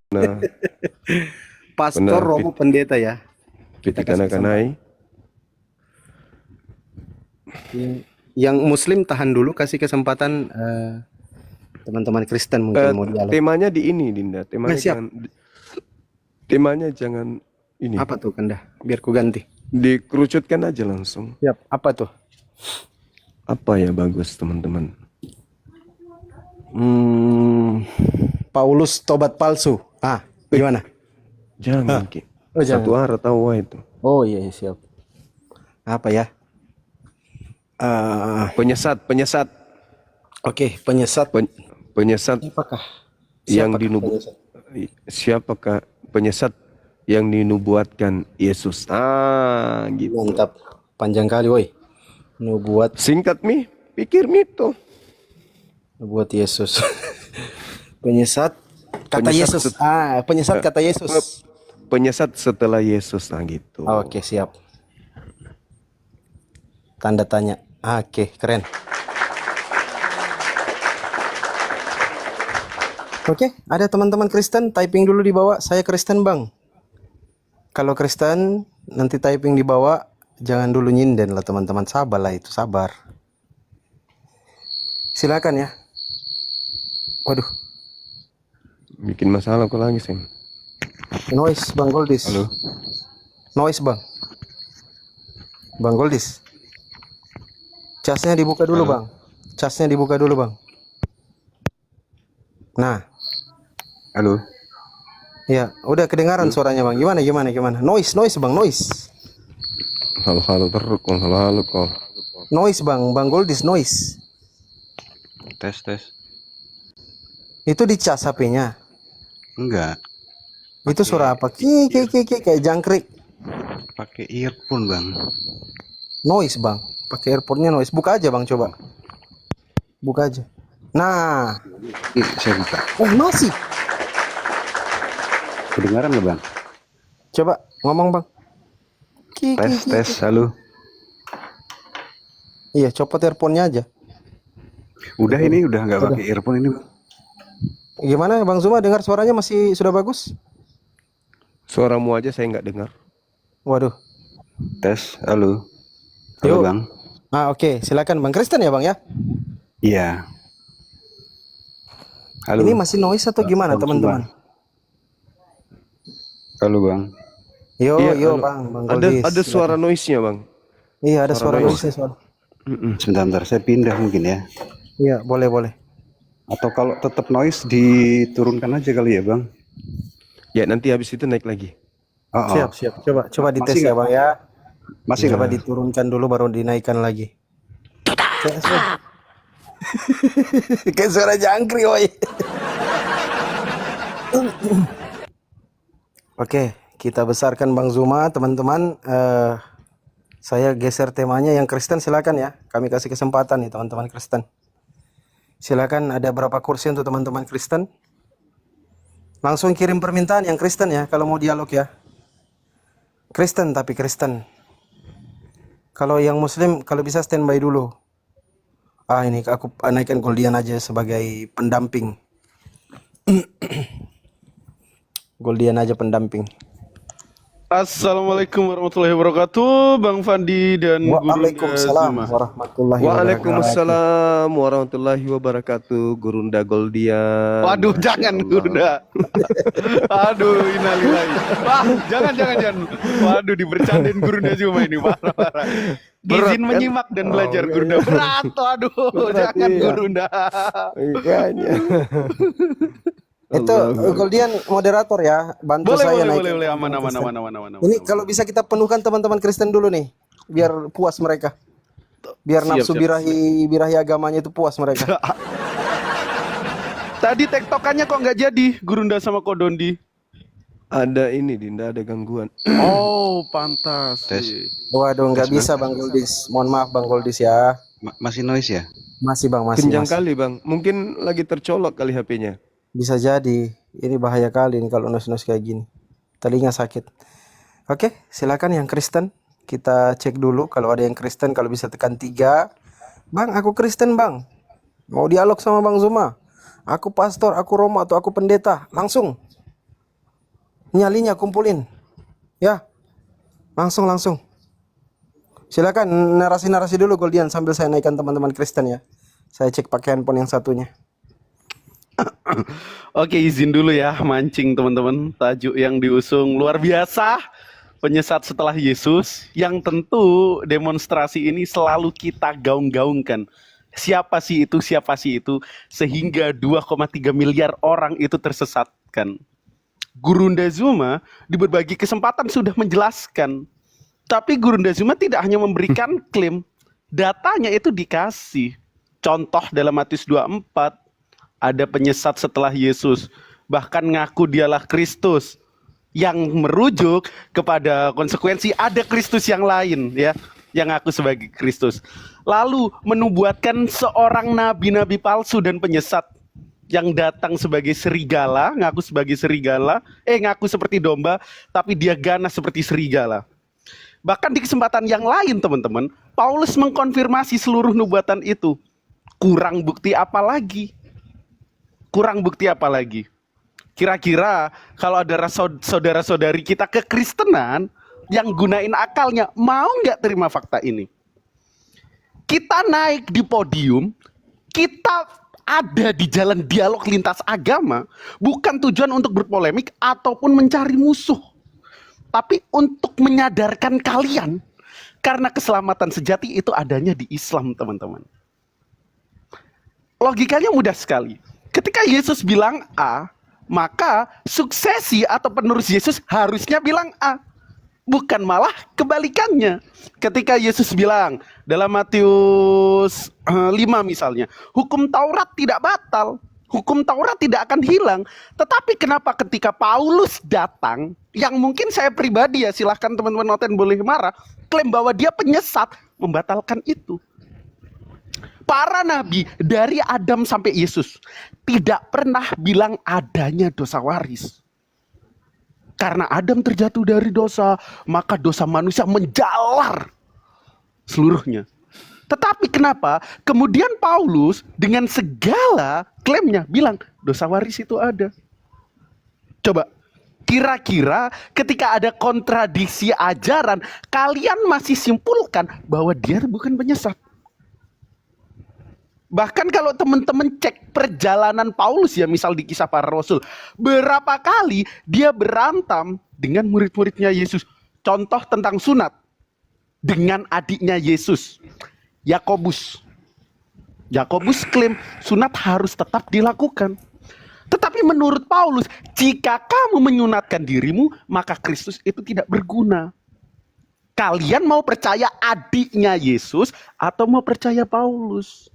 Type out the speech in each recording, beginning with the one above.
Nah, Pastor Romo Pendeta ya. Kita kasih Pitikanak-kanay. Yang Muslim tahan dulu, kasih kesempatan teman-teman Kristen mungkin mau dialog. Temanya di ini, Dinda. Temanya siap. jangan ini. Apa tuh Kanda? Biar ku ganti. Dikerucutkan aja langsung. Siap. Apa tuh? Apa ya bagus, teman-teman? Paulus tobat palsu. Gimana? Jangan, Ki. Oh, jangan. Satu arah tahu itu. Oh iya, siap. Apa ya? Penyesat. Oke, penyesat. Penyesat Siapakah? yang penyesat? siapakah penyesat yang dinubuatkan Yesus? Gitu. Mantap. Panjang kali, woi. Nubuat Singkat pikir tuh. nubuat Yesus. Penyesat kata Yesus. Penyesat kata Yesus. Penyesat setelah Yesus, gitu. Oke, siap. Tanda tanya. Oke, keren. Oke, ada teman-teman Kristen typing dulu di bawah. Saya Kristen, Bang. Kalau Kristen nanti typing di bawah, jangan dulu nyinden lah teman-teman. Sabar lah itu, sabar. Silakan ya. Waduh, Bikin masalah kok lagi, Seng. noise Bang Goldis. Halo. Noise, Bang. Bang Goldis. Casnya dibuka dulu, Halo. Bang. Casnya dibuka dulu, Bang. Nah. Halo. Ya, udah kedengaran suaranya, Bang. Gimana? Noise, Bang, noise. Halo kok. Noise, Bang. Bang Goldis, noise. Tes. Itu dicas HP-nya. Enggak, Itu suara apa? Ki kayak jangkrik. pakai earphone, Bang. Noise, Bang. Pakai earphone-nya noise. Buka aja, Bang, coba. Buka aja. Nah. Ini saya buka. Masih. Kedengaran nggak, Bang? Coba ngomong, Bang. Tes. Halo. Iya, copot earphone-nya aja. Udah nggak pakai earphone ini, Bang. Gimana, Bang Zuma? Dengar suaranya masih sudah bagus? Suaramu aja saya nggak dengar. Waduh. Tes. Halo. Halo, Yuk. Bang. Oke, silakan Bang Kristen ya, Bang ya. Iya. Halo. Ini masih noise atau gimana, Bang teman-teman? Halo, Bang. Yo, Iya, Bang Ada Goldis. suara noise-nya, Bang. Iya, ada suara noise. noise-nya. Sebentar, saya pindah mungkin ya. Iya, boleh. Atau kalau tetap noise diturunkan aja kali ya, Bang. Ya, nanti habis itu naik lagi. Siap. Coba dites Masih ya, nggak? Bang ya. Masih Coba nggak? diturunkan dulu baru dinaikkan lagi. Kayak suara jangkrik, woi. Oke, kita besarkan Bang Zuma, teman-teman. Saya geser temanya yang Kristen, silakan ya. Kami kasih kesempatan nih teman-teman Kristen. Silakan, ada berapa kursi untuk teman-teman Kristen? Langsung kirim permintaan yang Kristen ya, kalau mau dialog ya. Kristen tapi Kristen. Kalau yang Muslim, kalau bisa standby dulu. Ini aku naikkan Goldian aja sebagai pendamping. Goldian aja pendamping. Assalamualaikum warahmatullahi wabarakatuh, Bang Fandi dan Waalaikumsalam Zuma. warahmatullahi wabarakatuh. Waalaikumsalam warahmatullahi wabarakatuh, Gurunda Goldian. Waduh, jangan Gurunda. Aduh, innalillahi. Wah, jangan. Waduh, dibercandain Gurunda Zuma ini parah. Izin kan? menyimak dan belajar Gurunda. Berat, aduh, jangan iya. Gurunda. Makanya. Itu Goldian moderator ya, bantu saya naikkan. Boleh, aman. Ini kalau bisa kita penuhkan teman-teman Kristen dulu nih, biar puas mereka. Biar nafsu birahi agamanya itu puas mereka. Tadi tektokannya kok nggak jadi, Gurunda sama Kodondi? Ada ini, Dinda, ada gangguan. Oh, pantas. Tes. Waduh, nggak bisa Bang Goldis. Mohon maaf Bang Goldis ya. Masih noise ya? Masih Bang, masih. Kencang kali, Bang. Mungkin lagi tercolok kali HP-nya. Bisa jadi. Ini bahaya kali nih kalau nos-nos kayak gini. Telinga sakit. Oke, silakan yang Kristen. Kita cek dulu kalau ada yang Kristen, kalau bisa tekan 3. Bang, aku Kristen, Bang. Mau dialog sama Bang Zuma. aku pastor, aku romo, atau aku pendeta, langsung nyalinya kumpulin. Ya, langsung. Silakan narasi dulu Goldian sambil saya naikkan teman-teman Kristen ya. Saya cek pakai handphone yang satunya. Oke, izin dulu ya mancing teman-teman. Tajuk yang diusung luar biasa. Penyesat setelah Yesus, yang tentu demonstrasi ini selalu kita gaung-gaungkan. Siapa sih itu? Sehingga 2,3 miliar orang itu tersesatkan. Gurunda Zuma di berbagai kesempatan sudah menjelaskan. Tapi Gurunda Zuma tidak hanya memberikan klaim, datanya itu dikasih. Contoh dalam Matius 24, ada penyesat setelah Yesus, bahkan ngaku dialah Kristus, yang merujuk kepada konsekuensi ada Kristus yang lain, ya, yang ngaku sebagai Kristus. Lalu menubuatkan seorang nabi-nabi palsu dan penyesat yang datang sebagai serigala, ngaku seperti domba, tapi dia ganas seperti serigala. Bahkan di kesempatan yang lain teman-teman, Paulus mengkonfirmasi seluruh nubuatan itu. Kurang bukti apa lagi? Kira-kira kalau ada saudara-saudari kita kekristenan yang gunain akalnya, mau nggak terima fakta ini? Kita naik di podium, kita ada di jalan dialog lintas agama, bukan tujuan untuk berpolemik ataupun mencari musuh, tapi untuk menyadarkan kalian karena keselamatan sejati itu adanya di Islam, teman-teman. Logikanya mudah sekali. Ketika Yesus bilang A, maka suksesi atau penerus Yesus harusnya bilang A, bukan malah kebalikannya. Ketika Yesus bilang dalam Matius 5 misalnya, hukum Taurat tidak batal, hukum Taurat tidak akan hilang. Tetapi kenapa ketika Paulus datang, yang mungkin saya pribadi ya, silahkan teman-teman noten boleh marah, klaim bahwa dia penyesat, membatalkan itu. Para nabi dari Adam sampai Yesus tidak pernah bilang adanya dosa waris. Karena Adam terjatuh dari dosa, maka dosa manusia menjalar seluruhnya. Tetapi kenapa kemudian Paulus dengan segala klaimnya bilang dosa waris itu ada? Coba, kira-kira ketika ada kontradiksi ajaran, kalian masih simpulkan bahwa dia bukan penyesat. Bahkan kalau teman-teman cek perjalanan Paulus ya, misal di Kisah Para Rasul, berapa kali dia berantem dengan murid-muridnya Yesus. Contoh tentang sunat dengan adiknya Yesus, Yakobus. Yakobus klaim sunat harus tetap dilakukan. Tetapi menurut Paulus, jika kamu menyunatkan dirimu, maka Kristus itu tidak berguna. Kalian mau percaya adiknya Yesus atau mau percaya Paulus?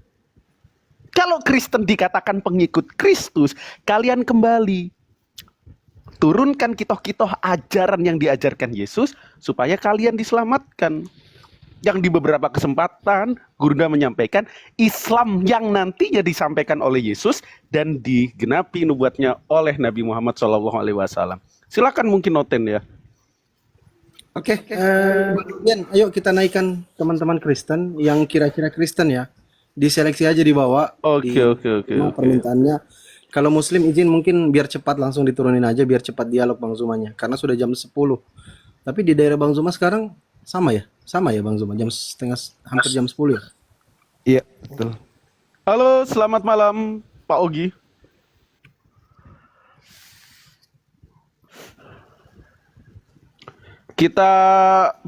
Kalau Kristen dikatakan pengikut Kristus, kalian kembali turunkan kitoh-kitoh ajaran yang diajarkan Yesus supaya kalian diselamatkan. Yang di beberapa kesempatan Gurunda menyampaikan Islam yang nantinya disampaikan oleh Yesus dan digenapi nubuatnya oleh Nabi Muhammad SAW. Silakan mungkin noten ya. Oke, ayo kita naikkan teman-teman Kristen yang kira-kira Kristen ya. Diseleksi aja di bawah. Oke. Permintaannya. Kalau Muslim izin mungkin biar cepat langsung diturunin aja biar cepat dialog Bang Zumanya karena sudah jam 10. Tapi di daerah Bang Zuma sekarang sama ya Bang Zuma hampir jam 10 ya. Iya, betul. Halo, selamat malam Pak Ogi. Kita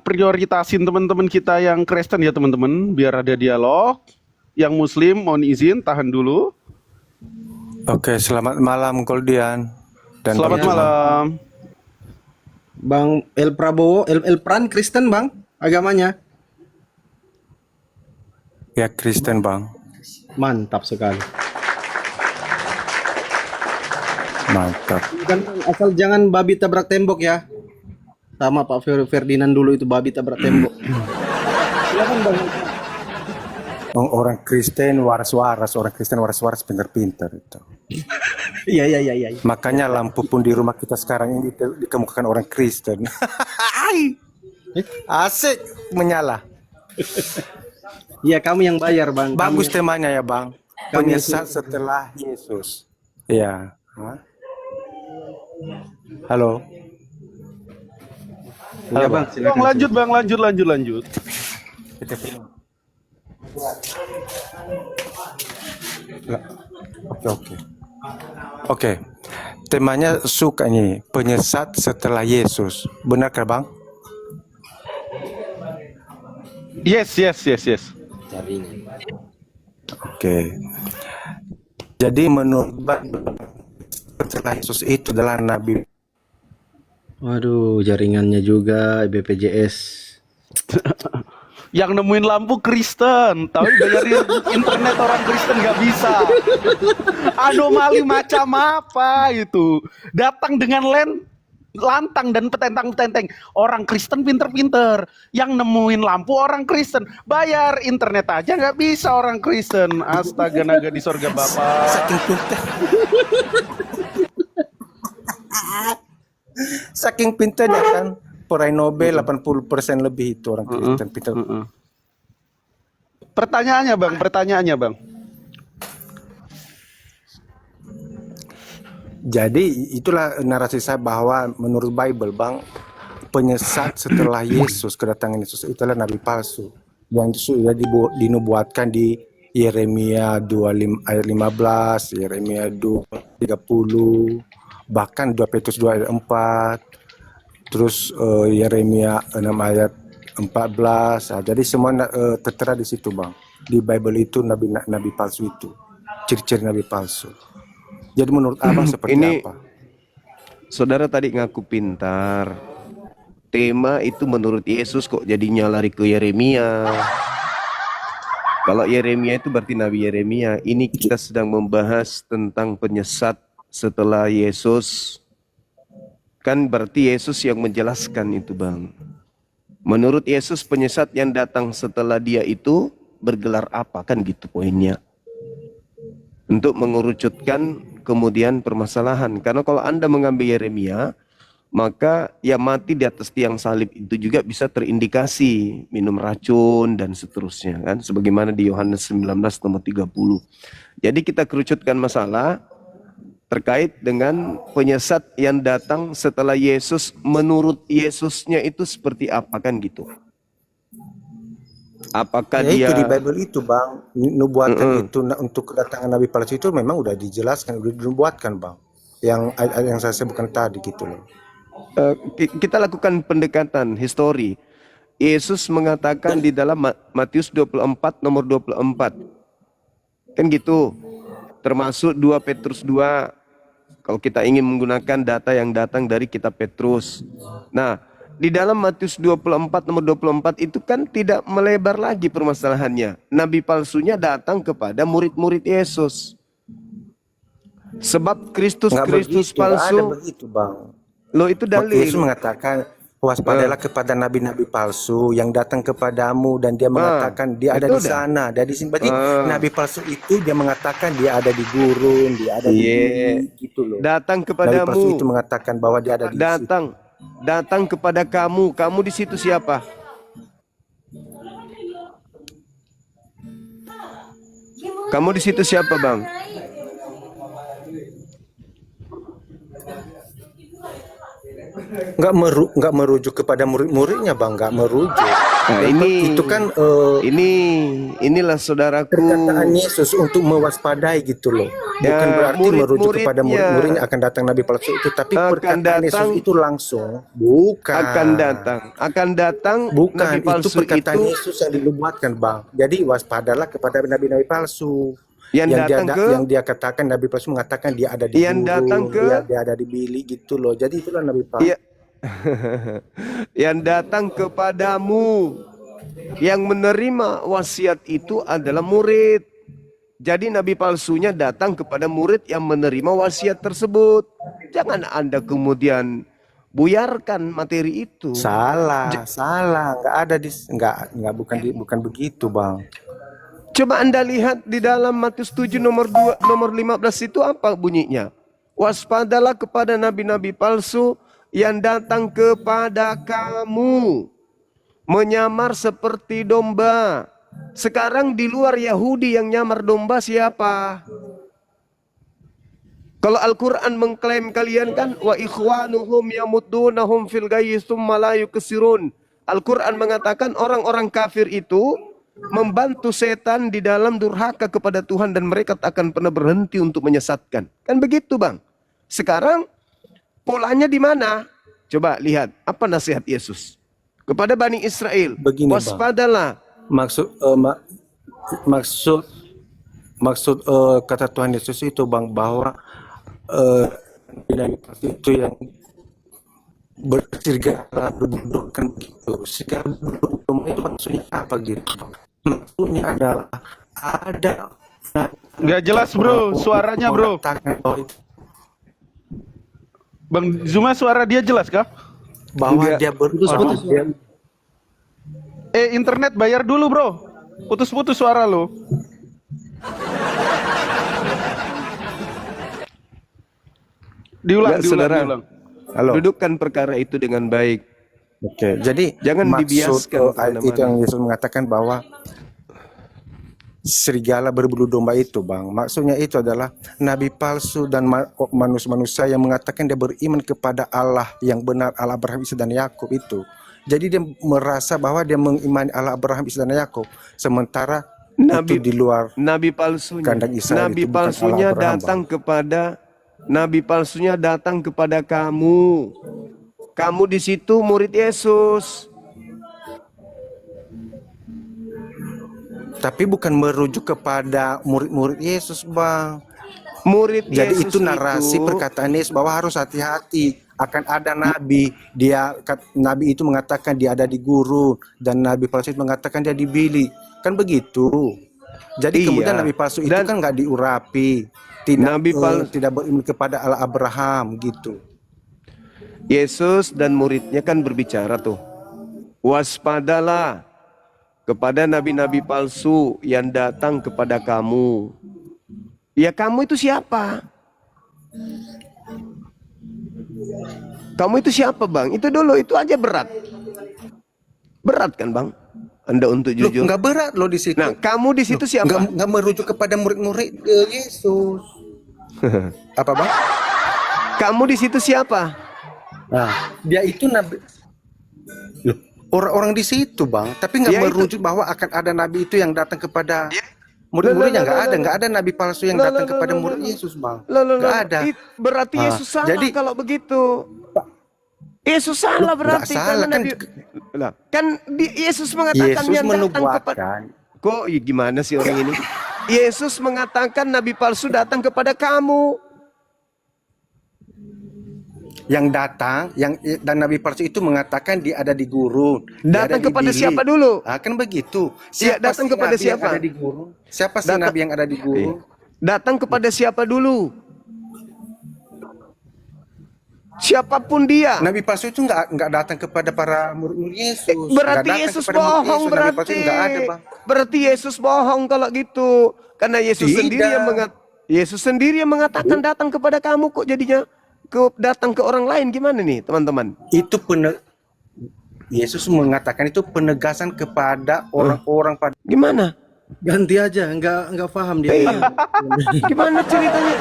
prioritasin teman-teman kita yang Kristen ya teman-teman, biar ada dialog. Yang Muslim mohon izin tahan dulu. Oke, selamat malam Goldian. Dan selamat malam. Bang El Prabowo, El Pran Kristen Bang, agamanya. Ya Kristen Bang. Mantap sekali. Mantap. Asal jangan babi tabrak tembok ya. Sama Pak Ferdinand dulu itu babi tabrak tembok. Silakan Bang. Orang Kristen waras-waras, pintar-pintar itu. Iya. Makanya lampu pun di rumah kita sekarang ini dikemukakan orang Kristen. Asik menyala. Iya, kamu yang bayar Bang. Bagus temanya ya Bang. Penyesat setelah Yesus. Iya. Hah? Halo. Ya bang, Bang, silakan. lanjut bang, lanjut. Kita film. Lah, oke oke. Oke. Temanya suka nih, penyesat setelah Yesus. Benarkah bang? Yes. Oke. Jadi menurut bang, setelah Yesus itu adalah nabi. Waduh, jaringannya juga BPJS. Yang nemuin lampu Kristen, tapi bayarin internet orang Kristen nggak bisa. Anomali macam apa itu? Datang dengan lantang dan petentang-petenteng. Orang Kristen pinter-pinter. Yang nemuin lampu orang Kristen. Bayar internet aja nggak bisa orang Kristen. Astaga naga di sorga Bapak. Saking pintar. Saking pintarnya kan. Peraih Nobel 80% lebih itu orang Kristen pintar. Pertanyaannya bang. Jadi itulah narasi saya bahwa menurut Bible bang, penyesat setelah Yesus, kedatangan Yesus itulah nabi palsu yang sudah dinubuatkan di Yeremia 25 ayat 15, Yeremia 2:30, bahkan 2 Petrus 2 ayat 4, terus Yeremia 6 ayat 14. Nah, jadi semua tertera di situ bang. Di Bible itu nabi palsu itu, ciri-ciri nabi palsu. Jadi menurut abang seperti Ini apa? saudara tadi ngaku pintar. Tema itu menurut Yesus kok jadinya lari ke Yeremia. Kalau Yeremia itu berarti Nabi Yeremia. Ini kita sedang membahas tentang penyesat setelah Yesus. Kan berarti Yesus yang menjelaskan itu bang. Menurut Yesus penyesat yang datang setelah dia itu bergelar apa, kan gitu poinnya. Untuk mengerucutkan kemudian permasalahan. Karena kalau Anda mengambil Yeremia, maka yang mati di atas tiang salib itu juga bisa terindikasi minum racun dan seterusnya kan, sebagaimana di Yohanes 19 nomor 30. Jadi kita kerucutkan masalah terkait dengan penyesat yang datang setelah Yesus. Menurut Yesusnya itu seperti apa, kan gitu. Apakah Ya itu di dia Bible itu bang, nubuatan itu untuk kedatangan nabi palsu itu memang udah dijelaskan, udah dinubuatkan bang. Yang saya sebutkan tadi gitu loh. kita lakukan pendekatan histori. Yesus mengatakan di dalam Matius 24 nomor 24. Kan gitu. Termasuk 2 Petrus 2. Kalau kita ingin menggunakan data yang datang dari kitab Petrus. Nah, di dalam Matius 24 nomor 24 itu kan tidak melebar lagi permasalahannya. Nabi palsunya datang kepada murid-murid Yesus. Sebab Kristus Nggak begitu, nggak ada palsu. begitu bang. Loh itu Yesus dalil. mengatakan waspadalah kepada nabi-nabi palsu yang datang kepadamu, dan dia mengatakan dia ada itu di dah. sana, dari sini. Berarti nabi palsu itu dia mengatakan dia ada di gurun, dia ada di bumi, gitu loh. Datang Nabi palsu kepadamu. itu mengatakan bahwa dia ada di situ. Datang kepada kamu. Kamu di situ siapa? Kamu di situ siapa, Bang? Nggak merujuk kepada murid-muridnya bang, nggak merujuk. Nah, ini Itu kan inilah saudaraku. perkataan Yesus untuk mewaspadai gitu loh. Bukan Ya, berarti merujuk kepada murid-muridnya murid-muridnya akan datang nabi palsu itu, tapi akan perkataan Yesus datang. itu langsung bukan. Akan datang Bukan, nabi itu palsu perkataan itu Yesus yang dinubuatkan bang. Jadi waspadalah kepada nabi-nabi palsu. yang datang Yang dia katakan nabi palsu mengatakan dia ada di yang gurun, datang ke dia ada di bilik gitu loh. Jadi itulah nabi palsu. ya, yang datang kepadamu. Yang menerima wasiat itu adalah murid. Jadi nabi palsunya datang kepada murid yang menerima wasiat tersebut. Jangan Anda kemudian buyarkan materi itu. Salah, nggak ada nggak bukan begitu bang. Coba Anda lihat di dalam Matius 7 nomor 15 itu apa bunyinya? Waspadalah kepada nabi-nabi palsu yang datang kepada kamu, menyamar seperti domba. Sekarang di luar Yahudi yang nyamar domba siapa? Kalau Al-Quran mengklaim kalian kan wa ikhwanuhum yamuddunahum fil ghayyi tsumma la yuksirun. Al-Quran mengatakan orang-orang kafir itu membantu setan di dalam durhaka kepada Tuhan dan mereka tak akan pernah berhenti untuk menyesatkan. Kan begitu, Bang. Sekarang polanya di mana? Coba lihat apa nasihat Yesus kepada Bani Israel. Begini, Bang. Waspadalah. Maksud kata Tuhan Yesus itu, Bang, bahwa itu yang berserigala berbentukkan begitu. Serigala berbentuk itu maksudnya apa gitu? Maksudnya adalah ada. Nggak jelas bro, suaranya bro. Bang Zuma, suara dia jelas kah? Bahwa dia Putus-putus. Internet bayar dulu bro. Putus-putus suara lo. Diulang, Enggak, saudara. diulang. Halo. Dudukkan perkara itu dengan baik. Oke, jadi Jangan maksud, dibiaskan ayat itu yang Yesus mengatakan bahwa serigala berbulu domba itu, Bang. Maksudnya itu adalah nabi palsu dan manusia-manusia yang mengatakan dia beriman kepada Allah yang benar, Allah Abraham, Ishak dan Yakub itu. Jadi dia merasa bahwa dia mengimani Allah Abraham, Ishak dan Yakub, sementara itu di luar Nabi palsunya. kandang Israel. Nabi itu bukan palsunya Allah Abraham, datang kepada Nabi palsunya datang kepada kamu. Kamu di situ murid Yesus. Tapi bukan merujuk kepada murid-murid Yesus, Bang. Murid Jadi Yesus itu narasi perkataan Yesus bahwa harus hati-hati, akan ada nabi. Nabi itu mengatakan dia ada di gurun, dan nabi palsu itu mengatakan dia di bilik. Kan begitu. Jadi Iya. kemudian nabi palsu itu Dan kan nggak diurapi. Tidak tidak beriman kepada Allah Abraham gitu. Yesus dan muridnya kan berbicara tuh. Waspadalah kepada nabi-nabi palsu yang datang kepada kamu. Ya kamu itu siapa? Kamu itu siapa, Bang? Itu dulu, itu aja berat. Berat kan, Bang? Anda untuk Loh, jujur. nggak berat loh di situ. Nah, kamu di situ siapa? Nggak merujuk kepada murid-murid Yesus. Apa, Bang? Kamu di situ siapa? Nah, dia itu nabi. Loh, orang-orang di situ, Bang, tapi nggak Ya, itu. merujuk bahwa akan ada nabi itu yang datang kepada murid-muridnya. Nggak ada nabi palsu yang datang kepada murid Yesus, Bang. Nggak ada. Berarti Ah, Yesus salah jadi- kalau begitu. Yesus salah Loh, nggak berarti. salah, karena Yesus mengatakan Yesus yang datang kepada. menubuatkan. Kok gimana sih orang ini? Yesus mengatakan nabi palsu datang kepada kamu. Yang datang, dan nabi palsu itu mengatakan dia ada di gurun. dia ada Datang di kepada bilik. siapa dulu? Ah, kan begitu. Iya, datang sih kepada nabi yang siapa? ada di gurun? Siapa sih Datang- nabi yang ada di gurun? Datang kepada siapa dulu? Siapapun dia. Nabi palsu itu nggak datang kepada para murid Yesus. Berarti Nggak datang Yesus kepada murid bohong Yesus. Nabi palsu berarti. nggak ada, Bang. Berarti Yesus bohong kalau gitu. Karena Yesus Tidak. sendiri yang Yesus sendiri yang mengatakan datang kepada kamu, kok jadinya datang ke orang lain. Gimana nih, teman-teman? Itu Yesus mengatakan itu penegasan kepada orang-orang pada Gimana? Ganti aja, nggak paham dia. Gimana ceritanya?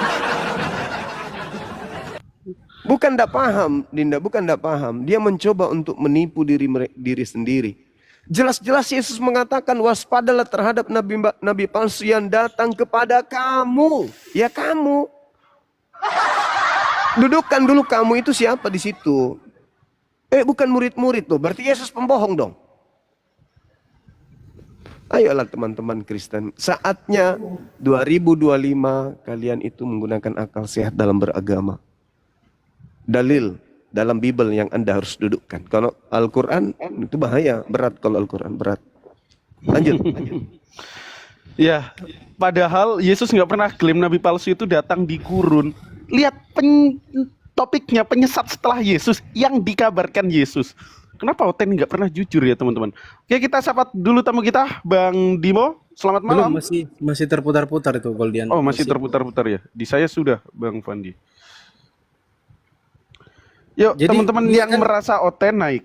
Bukan tidak paham, Dinda, bukan tidak paham. Dia mencoba untuk menipu diri sendiri. Jelas-jelas Yesus mengatakan waspadalah terhadap nabi palsu yang datang kepada kamu. Ya kamu. Dudukkan dulu kamu itu siapa di situ. Bukan murid-murid tuh. Berarti Yesus pembohong dong. Ayolah teman-teman Kristen. Saatnya 2025 kalian itu menggunakan akal sehat dalam beragama. Dalil dalam Bible yang Anda harus dudukkan. Kalau Al-Quran itu bahaya, berat kalau Al-Quran, berat. Lanjut. Ya, padahal Yesus nggak pernah klaim nabi palsu itu datang di gurun. Lihat topiknya, penyesat setelah Yesus yang dikabarkan Yesus. Kenapa Oten nggak pernah jujur ya teman-teman? Oke, kita sapa dulu tamu kita, Bang Dimo. Selamat Belum, malam. masih terputar-putar itu Goldian. Oh, masih terputar-putar ya. Di saya sudah, Bang Fandi. Yuk, Jadi, teman-teman dia yang kan- merasa Oten naik.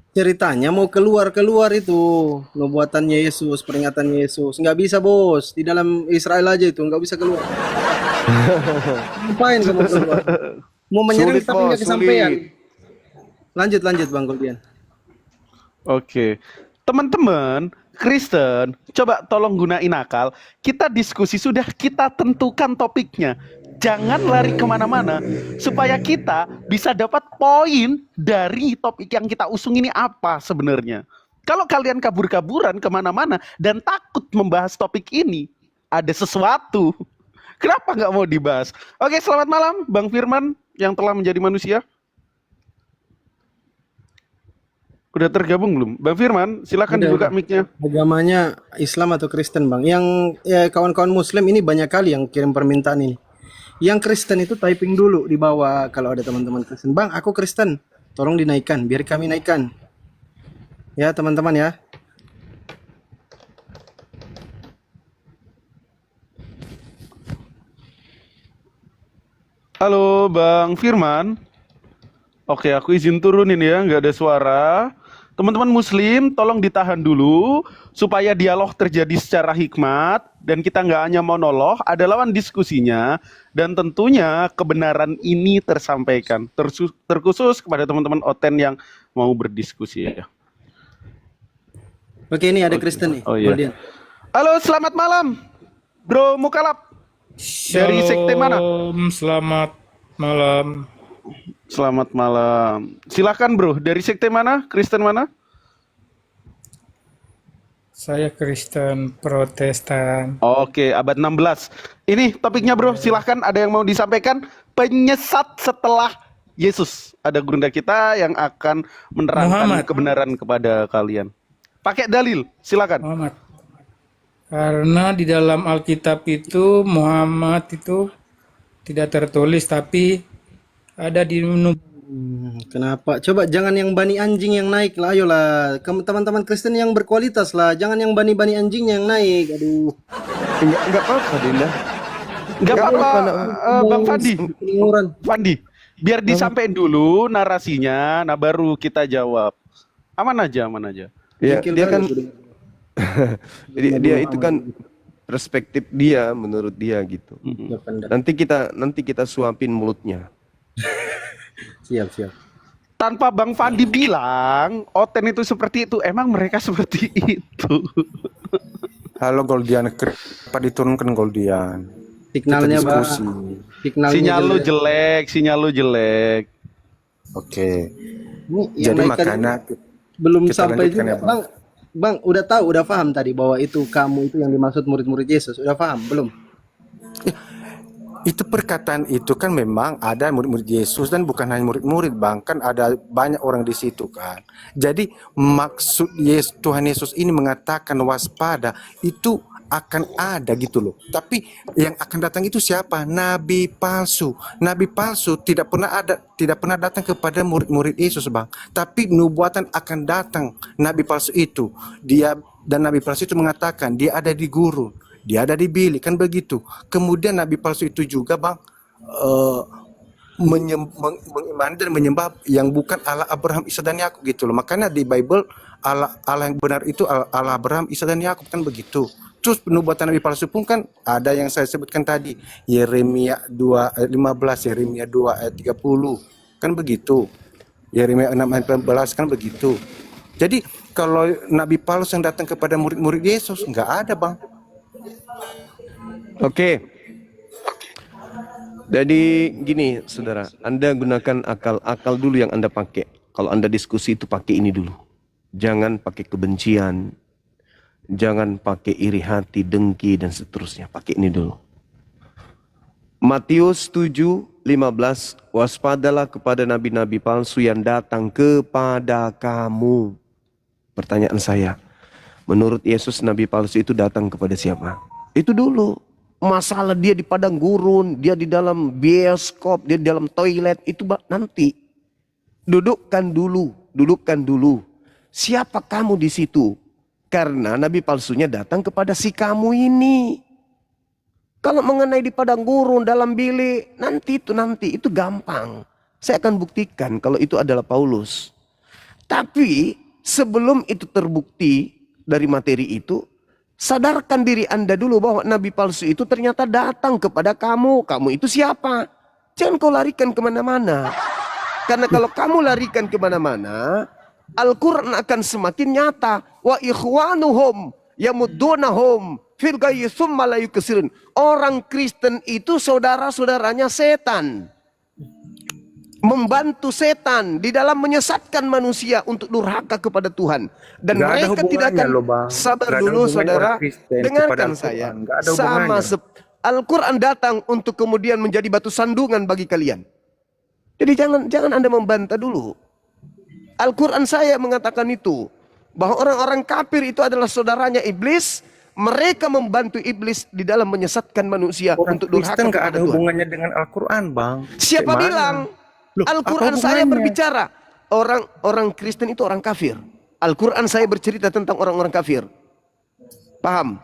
Ceritanya mau keluar itu nubuatannya Yesus, peringatan Yesus. Nggak bisa bos, di dalam Israel aja itu nggak bisa keluar. Ngapain kamu keluar? Mau menyerang Sulit, tapi Bos, nggak kesampaian. sulit. Lanjut Bang Goldian. Oke. Teman-teman Kristen, coba tolong gunain akal. Kita diskusi sudah kita tentukan topiknya. Jangan lari kemana-mana supaya kita bisa dapat poin dari topik yang kita usung ini apa sebenarnya. Kalau kalian kabur-kaburan kemana-mana dan takut membahas topik ini, ada sesuatu. Kenapa nggak mau dibahas? Oke, selamat malam Bang Firman yang telah menjadi manusia. Udah tergabung belum? Bang Firman, silakan Udah. dibuka mic-nya. Agamanya Islam atau Kristen, Bang? Yang ya, kawan-kawan Muslim ini banyak kali yang kirim permintaan ini. Yang Kristen itu typing dulu di bawah kalau ada teman-teman Kristen. Bang, aku Kristen. Tolong dinaikkan, biar kami naikkan. Ya, teman-teman ya. Halo Bang Firman. Oke, aku izin turunin ya, nggak ada suara. Teman-teman Muslim, tolong ditahan dulu supaya dialog terjadi secara hikmat dan kita nggak hanya monolog, ada lawan diskusinya dan tentunya kebenaran ini tersampaikan, terkhusus kepada teman-teman Oten yang mau berdiskusi ya. Oke, ini ada Kristen nih. Oh iya. Goldian. Halo, selamat malam, Bro Mukalap. Dari sekte mana? Selamat malam. Selamat malam. Silakan Bro, dari sekte mana? Kristen mana? Saya Kristen Protestan. Oke, abad 16. Ini topiknya Bro, silahkan ada yang mau disampaikan. Penyesat setelah Yesus. Ada gurunda kita yang akan menerangkan Muhammad. kebenaran kepada kalian. Pakai dalil, silakan. Muhammad. Karena di dalam Alkitab itu Muhammad itu tidak tertulis tapi ada di Kenapa? Coba jangan yang bani anjing yang naik lah, ayolah. Teman-teman Kristen yang berkualitas lah, jangan yang bani-bani anjing yang naik. Aduh. Enggak apa-apa, Dinda. Enggak apa-apa, Bang Fandi. Iuran. Fandi, biar disampaikan dulu narasinya, nah baru kita jawab. Aman aja, aman aja. Ya, Jengkel dia kali kan sudah. dia itu kan perspektif dia menurut dia gitu. Nanti kita suapin mulutnya. Siap. Tanpa Bang Fandi bilang, Oten itu seperti itu, emang mereka seperti itu. Halo Goldian, kenapa diturunkan Goldian? Signalnya, Bang. Diskusi. Signalnya Sinyal lu jelek. sinyal lu jelek. Oke. Ini yang Jadi naikkan makanya belum kita sampai lanjutkan juga, ya, Bang. Bang, udah tahu, udah paham tadi bahwa itu kamu itu yang dimaksud murid-murid Yesus. Udah paham belum? Itu perkataan itu kan memang ada murid-murid Yesus dan bukan hanya murid-murid, Bang, kan ada banyak orang di situ kan. Jadi maksud Tuhan Yesus ini mengatakan waspada itu akan ada gitu loh. Tapi yang akan datang itu siapa? Nabi palsu. Nabi palsu tidak pernah datang kepada murid-murid Yesus, Bang. Tapi nubuatan akan datang nabi palsu itu. Dan nabi palsu itu mengatakan dia ada di gurun, dia ada di bilik, kan begitu. Kemudian nabi palsu itu juga, Bang, mengimani dan menyembah yang bukan Allah Abraham, Ishak dan Yakub gitu loh. Makanya di Bible Allah yang benar itu Allah Abraham, Ishak dan Yakub, kan begitu. Terus penubuatan nabi palsu pun kan ada yang saya sebutkan tadi, Yeremia 2 ayat 15, Yeremia 2 ayat 30, kan begitu. Yeremia 6 ayat 14, kan begitu. Jadi kalau nabi palsu yang datang kepada murid-murid Yesus nggak ada, Bang. Oke. Jadi gini, saudara, Anda gunakan akal dulu yang Anda pakai. Kalau Anda diskusi itu pakai ini dulu. Jangan pakai kebencian, jangan pakai iri hati, dengki dan seterusnya. Pakai ini dulu. Matius 7:15, waspadalah kepada nabi-nabi palsu yang datang kepada kamu. Pertanyaan saya, menurut Yesus nabi palsu itu datang kepada siapa? Itu dulu. Masalah dia di padang gurun, dia di dalam bioskop, dia di dalam toilet, itu nanti. Dudukkan dulu. Siapa kamu di situ? Karena nabi palsunya datang kepada si kamu ini. Kalau mengenai di padang gurun, dalam bilik, nanti itu gampang. Saya akan buktikan kalau itu adalah Paulus. Tapi sebelum itu terbukti dari materi itu, Sadarkan diri Anda dulu bahwa nabi palsu itu ternyata datang kepada kamu. Kamu itu siapa? Jangan kau larikan kemana-mana. Karena kalau kamu larikan kemana-mana, Al-Quran akan semakin nyata. Wa ikhwanuhum yamuddunahum fil ghayyi tsumma la yuqsirun. Orang Kristen itu saudara-saudaranya setan. Membantu setan di dalam menyesatkan manusia untuk durhaka kepada Tuhan. Dan Nggak ada mereka tidak hubungannya akan loh, Bang. sabar Nggak ada dulu hubungannya saudara. orang Kristen kepada Dengarkan Al-Quran. saya. Nggak ada hubungannya. Al-Quran datang untuk kemudian menjadi batu sandungan bagi kalian. Jadi jangan Anda membantah dulu. Al-Quran saya mengatakan itu. Bahwa orang-orang kafir itu adalah saudaranya iblis. Mereka membantu iblis di dalam menyesatkan manusia Orang untuk durhaka Kristen nggak kepada ada Tuhan. hubungannya dengan Al-Quran, Bang. Siapa Gimana? bilang? Loh, Al-Quran apa saya hubungannya? berbicara. Orang Kristen itu orang kafir. Al-Quran saya bercerita tentang orang-orang kafir. Paham?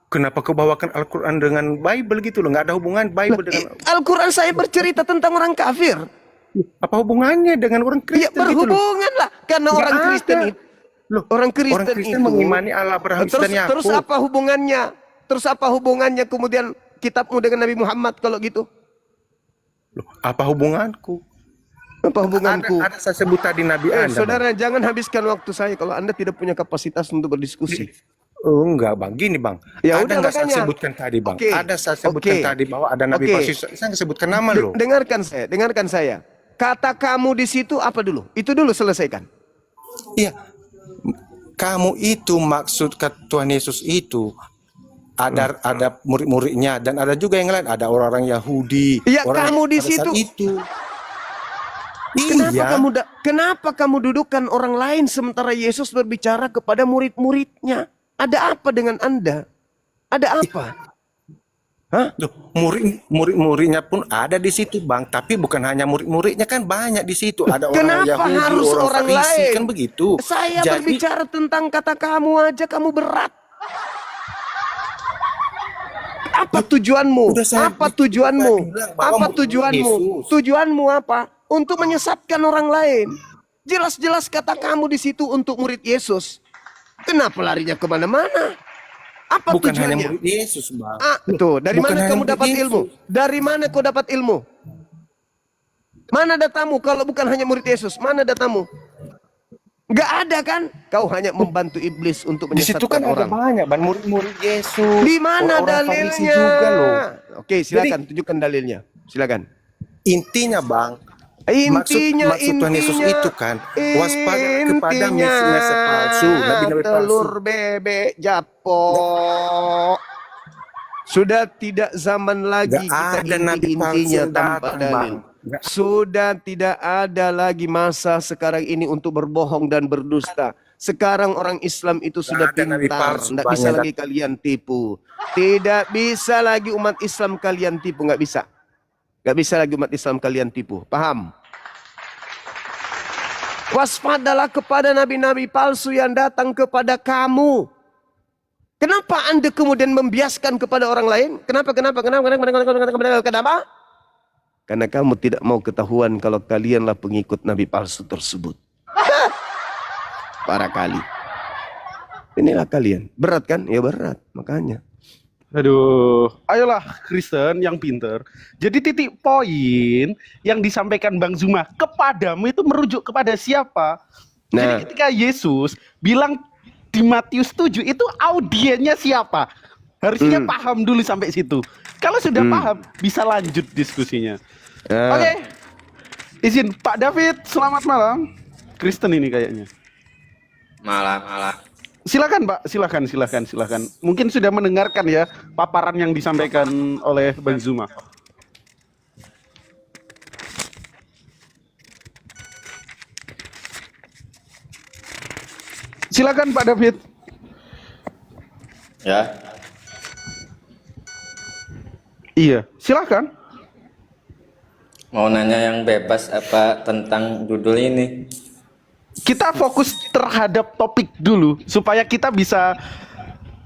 Kenapa kau bawakan Al-Quran dengan Bible gitu loh? Nggak ada hubungan Bible dengan... Al-Quran saya bercerita tentang orang kafir. Apa hubungannya dengan orang Ya Kristen gitu loh? berhubungan lah. Karena Nggak orang ada. Kristen itu. Loh, Orang Kristen, orang Kristen itu mengimani Allah, Abraham, Ishak, dan Yakub. terus apa hubungannya? Terus apa hubungannya kemudian kitabmu dengan Nabi Muhammad kalau gitu? Loh, apa hubunganku? Apa hubunganku? Ada saya sebut tadi Nabi Anda, Bang. Saudara, jangan habiskan waktu saya kalau Anda tidak punya kapasitas untuk berdiskusi. Oh, enggak, Bang. Gini, Bang. Ya ada udah, nggak saya makanya. sebutkan tadi, Bang? Oke. Ada saya sebutkan Oke. tadi bahwa ada Nabi Oke. palsu. Saya nggak sebutkan nama loh. Dengarkan saya. Kata kamu di situ apa dulu? Itu dulu selesaikan. Iya. Kamu itu maksud Tuhan Yesus itu ada murid-muridnya dan ada juga yang lain, ada orang-orang Yahudi. Iya, orang kamu di pada saat situ. itu. Kenapa Iya. kenapa kamu dudukkan orang lain sementara Yesus berbicara kepada murid-muridnya? Ada apa dengan Anda? Ada apa? Hah? Loh, murid-muridnya pun ada di situ, Bang. Tapi bukan hanya murid-muridnya, kan banyak di situ. Ada orang Kenapa Yahudi, harus orang Farisi, lain? kan begitu. Saya Jadi, berbicara tentang kata kamu aja kamu berat. Apa tujuanmu? Udah saya Apa tujuanmu? bilang bahwa Apa murid tujuanmu? Yesus. Tujuanmu apa? Untuk menyesatkan orang lain. Jelas-jelas kata kamu di situ untuk murid Yesus. Kenapa larinya kemana-mana? Apa bukan hanya tujuannya? murid Yesus, Bang. Tuh, dari Bukan mana hanya kamu murid dapat Yesus. ilmu? Dari mana kau dapat ilmu? Mana datamu kalau bukan hanya murid Yesus? Mana datamu? Gak ada kan? Kau hanya membantu iblis untuk Di situ menyesatkan kan ada orang. banyak, Bang, murid-murid Yesus. Di mana Orang-orang Farisi dalilnya? juga loh. Oke, silakan tunjukkan dalilnya. Silakan. Intinya, Bang, Intinya, maksud Tuhan Yesus itu kan waspada kepada mesias palsu, nabi-nabi palsu. telur bebek japo. Sudah tidak zaman lagi Nggak kita ada nabi palsu intinya yang tanpa datang, dalil. Bang. Nggak. Sudah tidak ada lagi masa sekarang ini untuk berbohong dan berdusta. Sekarang orang Islam itu sudah ada nabi pintar. palsu, Tidak bisa banyak. lagi kalian tipu. Tidak bisa lagi umat Islam kalian tipu. Nggak bisa. Nggak bisa lagi umat Islam kalian tipu. Paham? Waspadalah kepada nabi-nabi palsu yang datang kepada kamu. Kenapa Anda kemudian membiaskan kepada orang lain? Kenapa? Karena kamu tidak mau ketahuan kalau kalianlah pengikut nabi palsu tersebut. Parah kali. Inilah kalian. Berat kan? Ya berat. Makanya. Aduh, ayolah Kristen yang pinter. Jadi titik poin yang disampaikan Bang Zuma kepadamu itu merujuk kepada siapa? Nah. Jadi ketika Yesus bilang di Matius 7 itu audiennya siapa? Harusnya paham dulu sampai situ. Kalau sudah paham, bisa lanjut diskusinya. Nah. Oke, izin Pak David, selamat malam. Kristen ini kayaknya. Malam. Silakan Pak, silakan. Mungkin sudah mendengarkan ya paparan yang disampaikan oleh Bang Zuma. Silakan Pak David. Ya, Iya, silakan. mau nanya yang bebas apa tentang judul ini? Kita fokus terhadap topik dulu supaya kita bisa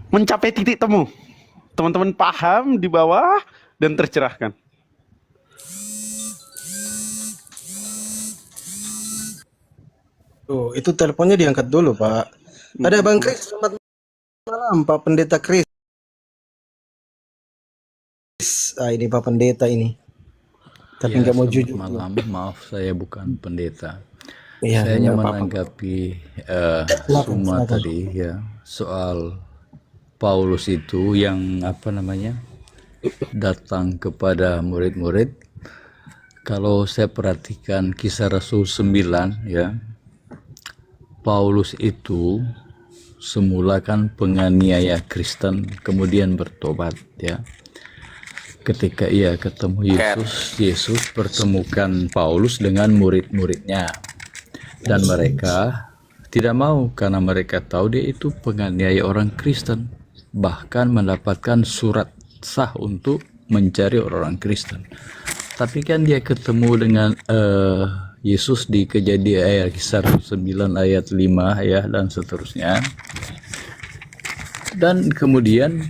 mencapai titik temu. Teman-teman paham di bawah dan tercerahkan. Tuh, itu teleponnya diangkat dulu, Pak. Ada Bang Kris, selamat Malam Pak Pendeta Kris. Ini Pak Pendeta ini. Tapi Ya, nggak mau selamat jujur. malam. Maaf, saya bukan pendeta. Iya, Saya hanya nggak apa-apa. menanggapi Silakan, semua silakan. tadi ya soal Paulus itu yang datang kepada murid-murid. Kalau saya perhatikan Kisah Rasul 9 ya, Paulus itu semula kan penganiaya Kristen, kemudian bertobat ya. Ketika ia ketemu Yesus, Yesus pertemukan Paulus dengan murid-muridnya. Dan mereka tidak mau karena mereka tahu dia itu penganiaya orang Kristen. Bahkan mendapatkan surat sah untuk mencari orang Kristen. Tapi kan dia ketemu dengan Yesus di Kejadian Kisah 9 ayat 5 ya dan seterusnya. Dan kemudian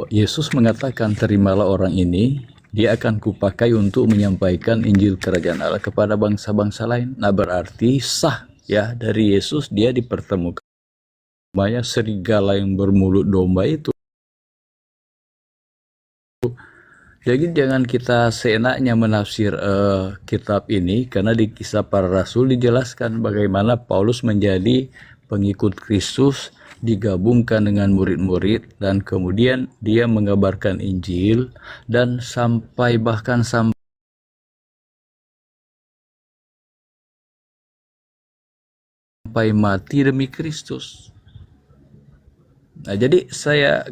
Yesus mengatakan, terimalah orang ini, dia akan kupakai untuk menyampaikan Injil Kerajaan Allah kepada bangsa-bangsa lain. Nah berarti sah ya dari Yesus dia dipertemukan. Banyak serigala yang bermulut domba itu. Jadi jangan kita seenaknya menafsir kitab ini, karena di Kisah Para Rasul dijelaskan bagaimana Paulus menjadi pengikut Kristus, digabungkan dengan murid-murid, dan kemudian dia mengabarkan Injil, dan bahkan sampai mati demi Kristus. Nah, jadi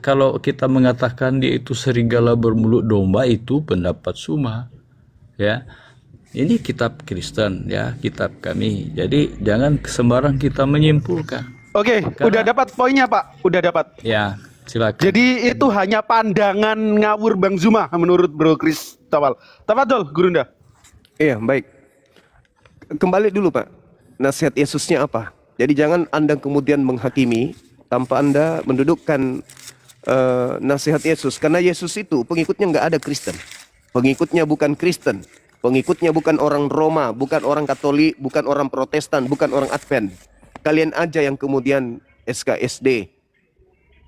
kalau kita mengatakan dia itu serigala bermulut domba, itu pendapat Suma, ya. Ini kitab Kristen, ya, kitab kami. Jadi jangan sembarang kita menyimpulkan. Oke, udah dapat poinnya Pak, udah dapat. Ya, silakan. Jadi itu hanya pandangan ngawur Bang Zuma menurut Bro Kris Tawal. Tafadhol, Gurunda. Iya, baik. Kembali dulu Pak, nasihat Yesusnya apa? Jadi jangan Anda kemudian menghakimi tanpa Anda mendudukkan nasihat Yesus. Karena Yesus itu pengikutnya nggak ada Kristen. Pengikutnya bukan Kristen. Pengikutnya bukan orang Roma, bukan orang Katolik, bukan orang Protestan, bukan orang Advent. Kalian aja yang kemudian SKSD.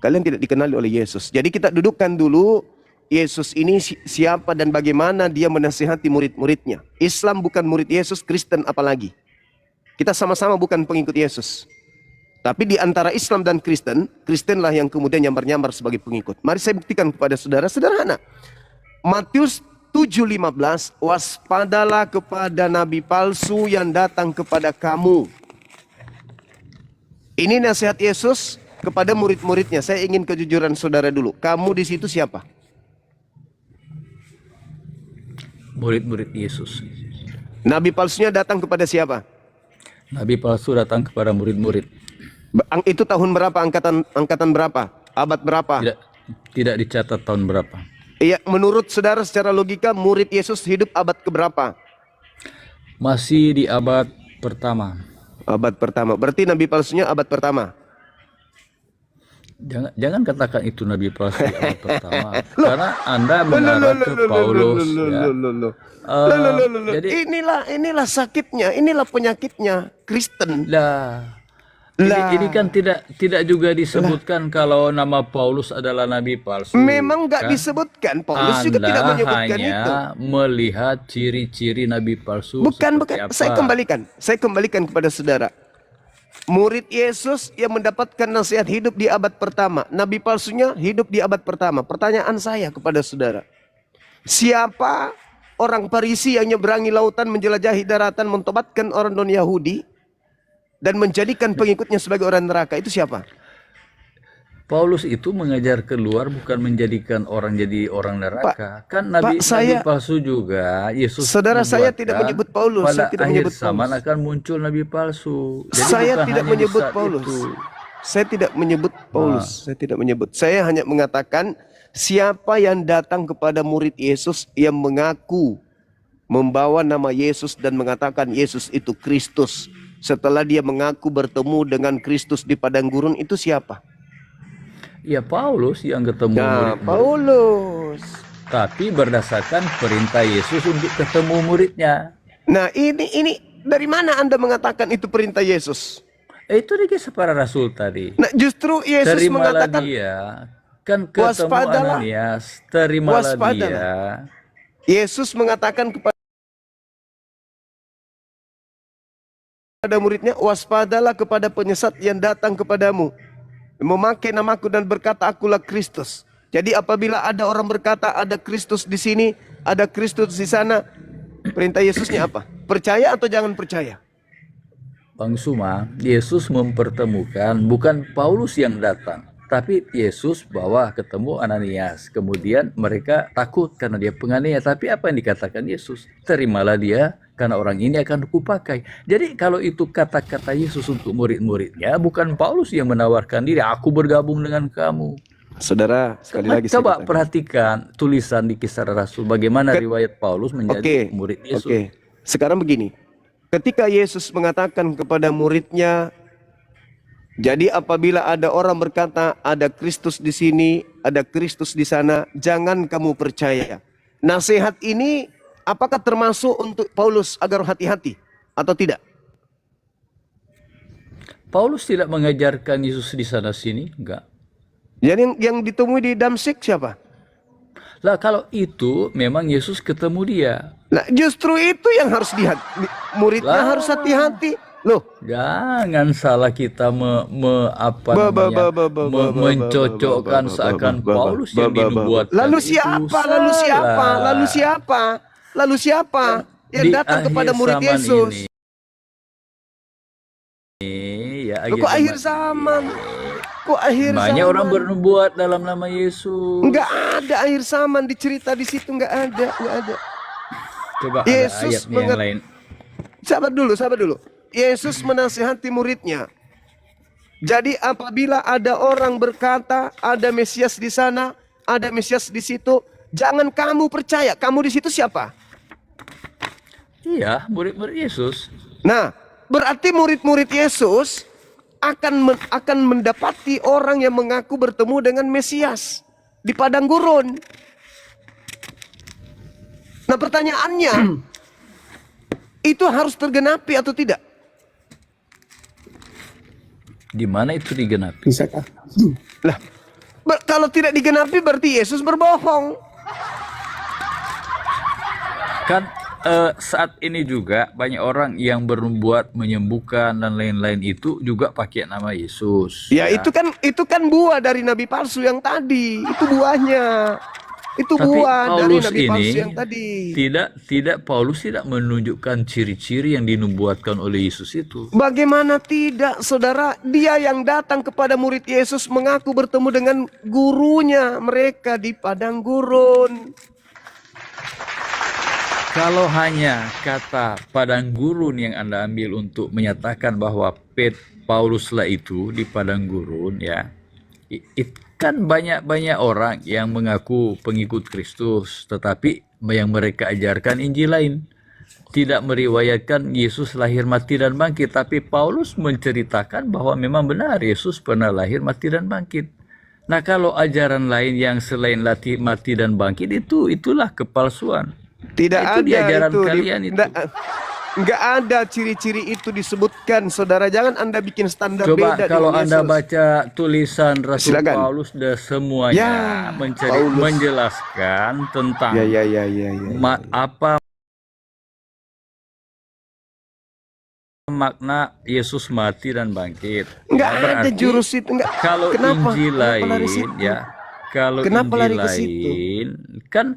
Kalian tidak dikenali oleh Yesus. Jadi kita dudukkan dulu Yesus ini siapa dan bagaimana dia menasihati murid-muridnya. Islam bukan murid Yesus, Kristen apalagi. Kita sama-sama bukan pengikut Yesus. Tapi di antara Islam dan Kristen, Kristenlah yang kemudian nyambar-nyambar sebagai pengikut. Mari saya buktikan kepada saudara, sederhana. Matius 7:15, waspadalah kepada nabi palsu yang datang kepada kamu. Ini nasihat Yesus kepada murid-muridnya. Saya ingin kejujuran saudara dulu. Kamu di situ siapa? Murid-murid Yesus. Nabi palsunya datang kepada siapa? Nabi palsu datang kepada murid-murid. Itu tahun berapa? Angkatan berapa? Abad berapa? Tidak dicatat tahun berapa. Iya, menurut saudara secara logika murid Yesus hidup abad keberapa? Masih di abad pertama. Abad pertama. Berarti nabi palsunya abad pertama. Jangan katakan itu nabi palsu di abad pertama. Karena Anda mengarah ke Paulus. Jadi inilah sakitnya, inilah penyakitnya Kristen. Ini kan tidak juga disebutkan kalau nama Paulus adalah nabi palsu. Memang nggak kan? disebutkan. Paulus juga tidak menyebutkan hanya itu. Melihat ciri-ciri nabi palsu. Bukan. Apa. Saya kembalikan kepada saudara. Murid Yesus yang mendapatkan nasihat hidup di abad pertama. Nabi palsunya hidup di abad pertama. Pertanyaan saya kepada saudara. Siapa orang Farisi yang nyeberangi lautan, menjelajahi daratan, mentobatkan orang non-Yahudi, dan menjadikan pengikutnya sebagai orang neraka? Itu siapa? Paulus itu mengajar keluar, bukan menjadikan orang jadi orang neraka. Kan nabi palsu juga. Yesus saudara, saya tidak menyebut Paulus. Pada saya tidak akhir menyebut zaman Paulus. akan muncul nabi palsu. Jadi saya bukan tidak hanya menyebut di saat Paulus. itu. Saya tidak menyebut Paulus. Saya tidak menyebut. Saya hanya mengatakan siapa yang datang kepada murid Yesus yang mengaku membawa nama Yesus dan mengatakan Yesus itu Kristus. Setelah dia mengaku bertemu dengan Kristus di padang gurun, itu siapa? Ya Paulus yang ketemu murid-murid. Paulus. Tapi berdasarkan perintah Yesus untuk ketemu muridnya. Nah ini dari mana Anda mengatakan itu perintah Yesus? Itu dia kisah para rasul tadi. Nah, justru Yesus Terimalah mengatakan, dia. Kan ketemu waspadalah, Ananias. Terimalah waspadalah. dia. Yesus mengatakan kepada muridnya, waspadalah kepada penyesat yang datang kepadamu, memakai namaku dan berkata, akulah Kristus. Jadi apabila ada orang berkata ada Kristus di sini, ada Kristus di sana, perintah Yesusnya apa? Percaya atau jangan percaya? Bang Suma, Yesus mempertemukan, bukan Paulus yang datang, tapi Yesus bawa ketemu Ananias. Kemudian mereka takut karena dia penganiaya. Tapi apa yang dikatakan Yesus? Terimalah dia, karena orang ini akan kupakai. Jadi kalau itu kata-kata Yesus untuk murid-muridnya, bukan Paulus yang menawarkan diri, aku bergabung dengan kamu. Saudara, sekali lagi saya Coba katakan. perhatikan tulisan di Kisah Rasul, bagaimana riwayat Paulus menjadi murid Yesus. Oke. Sekarang begini, ketika Yesus mengatakan kepada muridnya, jadi apabila ada orang berkata ada Kristus di sini, ada Kristus di sana, jangan kamu percaya. Nasihat ini apakah termasuk untuk Paulus agar hati-hati atau tidak? Paulus tidak mengajarkan Yesus di sana sini, enggak. Jadi yang ditemui di Damsyik siapa? Lah kalau itu memang Yesus ketemu dia. Nah, justru itu yang harus muridnya harus hati-hati. Loh, Jangan salah kita mencocokkan seakan Paulus yang dinubuatkan. lalu itu siapa? Lalu siapa? salah. Lalu siapa? Lalu siapa yang Di datang kepada akhir murid zaman Yesus? Ya, Loh, kok akhir zaman? Kok akhir banyak zaman? orang bernubuat dalam nama Yesus. Enggak ada akhir zaman dicerita di situ, enggak ada. Coba ada Yesus ayatnya yang lain. Sabar dulu. Yesus menasihati muridnya. Jadi apabila ada orang berkata ada Mesias di sana, ada Mesias di situ, jangan kamu percaya. Kamu di situ siapa? Iya, murid-murid Yesus. Nah, berarti murid-murid Yesus akan mendapati orang yang mengaku bertemu dengan Mesias di padang gurun. Nah, pertanyaannya, itu harus tergenapi atau tidak? Di mana itu digenapi? Bisakah? Lah, kalau tidak digenapi berarti Yesus berbohong. Kan saat ini juga banyak orang yang berbuat menyembuhkan dan lain-lain itu juga pakai nama Yesus. Ya, itu kan buah dari nabi palsu yang tadi. Itu buahnya. Itu Tapi buah dari Paulus nabi ini palsu yang tadi. Paulus tidak menunjukkan ciri-ciri yang dinubuatkan oleh Yesus itu. Bagaimana tidak, saudara? Dia yang datang kepada murid Yesus mengaku bertemu dengan gurunya mereka di padang gurun. Kalau hanya kata padang gurun yang Anda ambil untuk menyatakan bahwa Pauluslah itu di padang gurun, ya, kan banyak orang yang mengaku pengikut Kristus, tetapi yang mereka ajarkan Injil lain. Tidak meriwayatkan Yesus lahir, mati, dan bangkit. Tapi Paulus menceritakan bahwa memang benar Yesus pernah lahir, mati, dan bangkit. Nah, kalau ajaran lain yang selain mati, dan bangkit itulah kepalsuan. Tidak Itu ada di ajaran itu. kalian itu. Enggak ada ciri-ciri itu disebutkan, saudara. Jangan Anda bikin standar Coba beda kalau dengan Anda Yesus. baca tulisan Rasul Silakan. Paulus dan semuanya Ya, Paulus. menjelaskan tentang Ya. apa makna Yesus mati dan bangkit. Enggak Ya, ada berarti jurus itu. Enggak. Kalau Kenapa? Injil Kenapa lari lain, situ? ya, kalau Kenapa Injil lari ke situ? lain, kan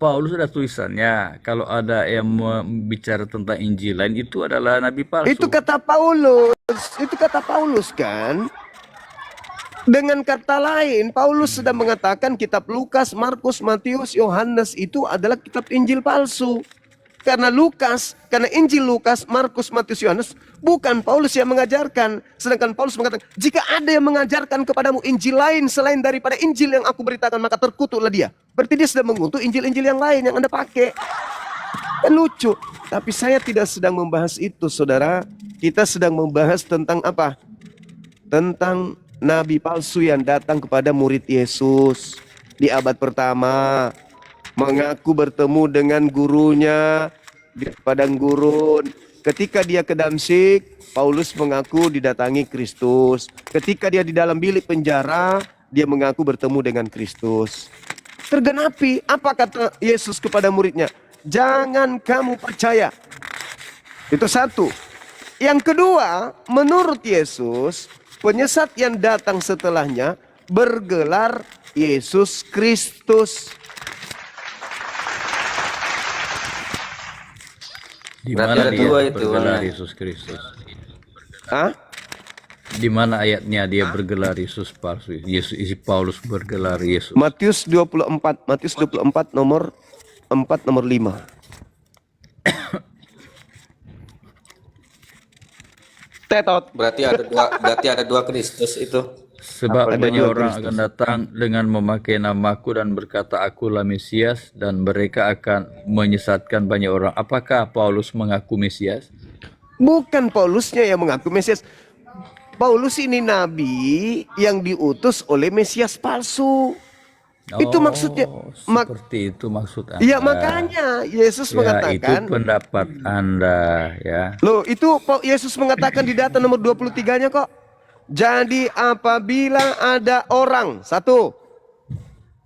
Paulus ada tulisannya. Kalau ada yang bicara tentang Injil lain, itu adalah nabi palsu. Itu kata Paulus. Itu kata Paulus kan? Dengan kata lain, Paulus sedang mengatakan kitab Lukas, Markus, Matius, Yohanes itu adalah kitab Injil palsu. Karena Injil Lukas, Markus, Matius, Yohanes bukan Paulus yang mengajarkan. Sedangkan Paulus mengatakan, jika ada yang mengajarkan kepadamu Injil lain selain daripada Injil yang aku beritakan, maka terkutuklah dia. Berarti dia sedang mengutuk Injil-Injil yang lain yang Anda pakai. Kan lucu. Tapi saya tidak sedang membahas itu, saudara. Kita sedang membahas tentang apa? Tentang nabi palsu yang datang kepada murid Yesus di abad pertama, mengaku bertemu dengan gurunya di padang gurun. Ketika dia ke Damsyik, Paulus mengaku didatangi Kristus. Ketika dia di dalam bilik penjara, dia mengaku bertemu dengan Kristus. Tergenapi, apa kata Yesus kepada muridnya? Jangan kamu percaya. Itu satu. Yang kedua, menurut Yesus, penyesat yang datang setelahnya bergelar Yesus Kristus. Di Berarti mana ada dia dua itu, bergelar Wana. Yesus Kristus? Hah? Di mana ayatnya dia bergelar Yesus palsu? Yesus Paulus bergelar Yesus. Matius 24, Matius 24 nomor 4 nomor 5. Tetot. Berarti ada dua Kristus itu. Sebab Ada banyak dua orang Kristus. akan datang dengan memakai namaku dan berkata akulah Mesias, dan mereka akan menyesatkan banyak orang. Apakah Paulus mengaku Mesias? Bukan Paulusnya yang mengaku Mesias. Paulus ini nabi yang diutus oleh Mesias palsu. Itu maksudnya. Seperti itu maksud Anda. Ya makanya Yesus Ya, mengatakan. itu pendapat Anda ya. Loh, itu Yesus mengatakan di data nomor 23-nya kok. Jadi apabila ada orang, satu,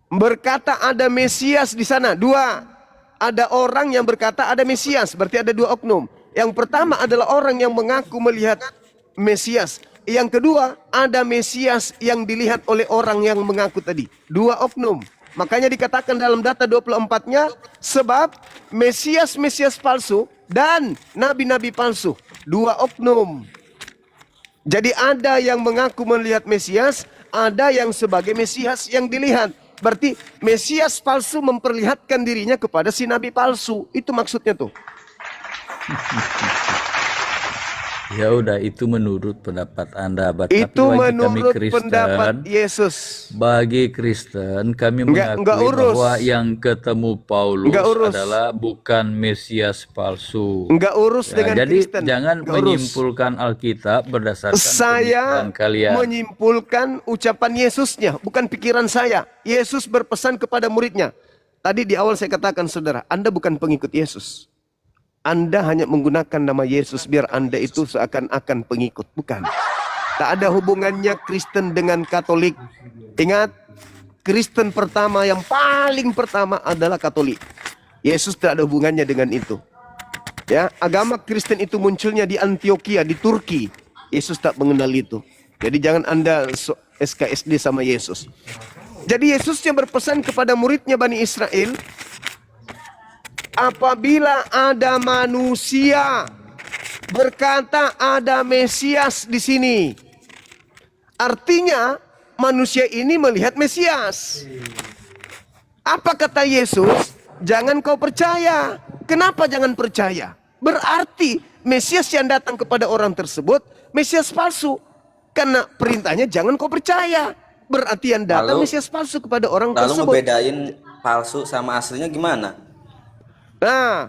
berkata ada Mesias di sana. Dua, ada orang yang berkata ada Mesias. Berarti ada dua oknum. Yang pertama adalah orang yang mengaku melihat Mesias. Yang kedua, ada Mesias yang dilihat oleh orang yang mengaku tadi. Dua oknum. Makanya dikatakan dalam data 24-nya, sebab Mesias palsu dan nabi-nabi palsu. Dua oknum. Jadi ada yang mengaku melihat Mesias, ada yang sebagai Mesias yang dilihat. Berarti Mesias palsu memperlihatkan dirinya kepada si nabi palsu. Itu maksudnya tuh. Ya udah, itu menurut pendapat Anda. Tapi Itu bagi kami menurut Kristen, pendapat Yesus. bagi Kristen kami Enggak mengakui urus. bahwa yang ketemu Paulus Enggak urus. adalah bukan Mesias palsu. Enggak urus Ya, dengan jadi Kristen. jangan Enggak urus. menyimpulkan Alkitab berdasarkan Saya pemikiran kalian. menyimpulkan ucapan Yesusnya, bukan pikiran saya. Yesus berpesan kepada muridnya. Tadi di awal saya katakan, saudara, Anda bukan pengikut Yesus. Anda hanya menggunakan nama Yesus biar Anda itu seakan-akan pengikut. Bukan. Tak ada hubungannya Kristen dengan Katolik. Ingat, Kristen pertama yang paling pertama adalah Katolik. Yesus tak ada hubungannya dengan itu. Ya, agama Kristen itu munculnya di Antioquia, di Turki. Yesus tak mengenal itu. Jadi jangan Anda SKSD sama Yesus. Jadi Yesusnya berpesan kepada muridnya Bani Israel, apabila ada manusia berkata ada Mesias di sini, artinya manusia ini melihat Mesias. Apa kata Yesus? Jangan kau percaya. Kenapa jangan percaya? Berarti Mesias yang datang kepada orang tersebut Mesias palsu. Karena perintahnya jangan kau percaya. Berarti yang datang Mesias palsu kepada orang Lalu tersebut. ngebedain palsu sama aslinya gimana? Nah,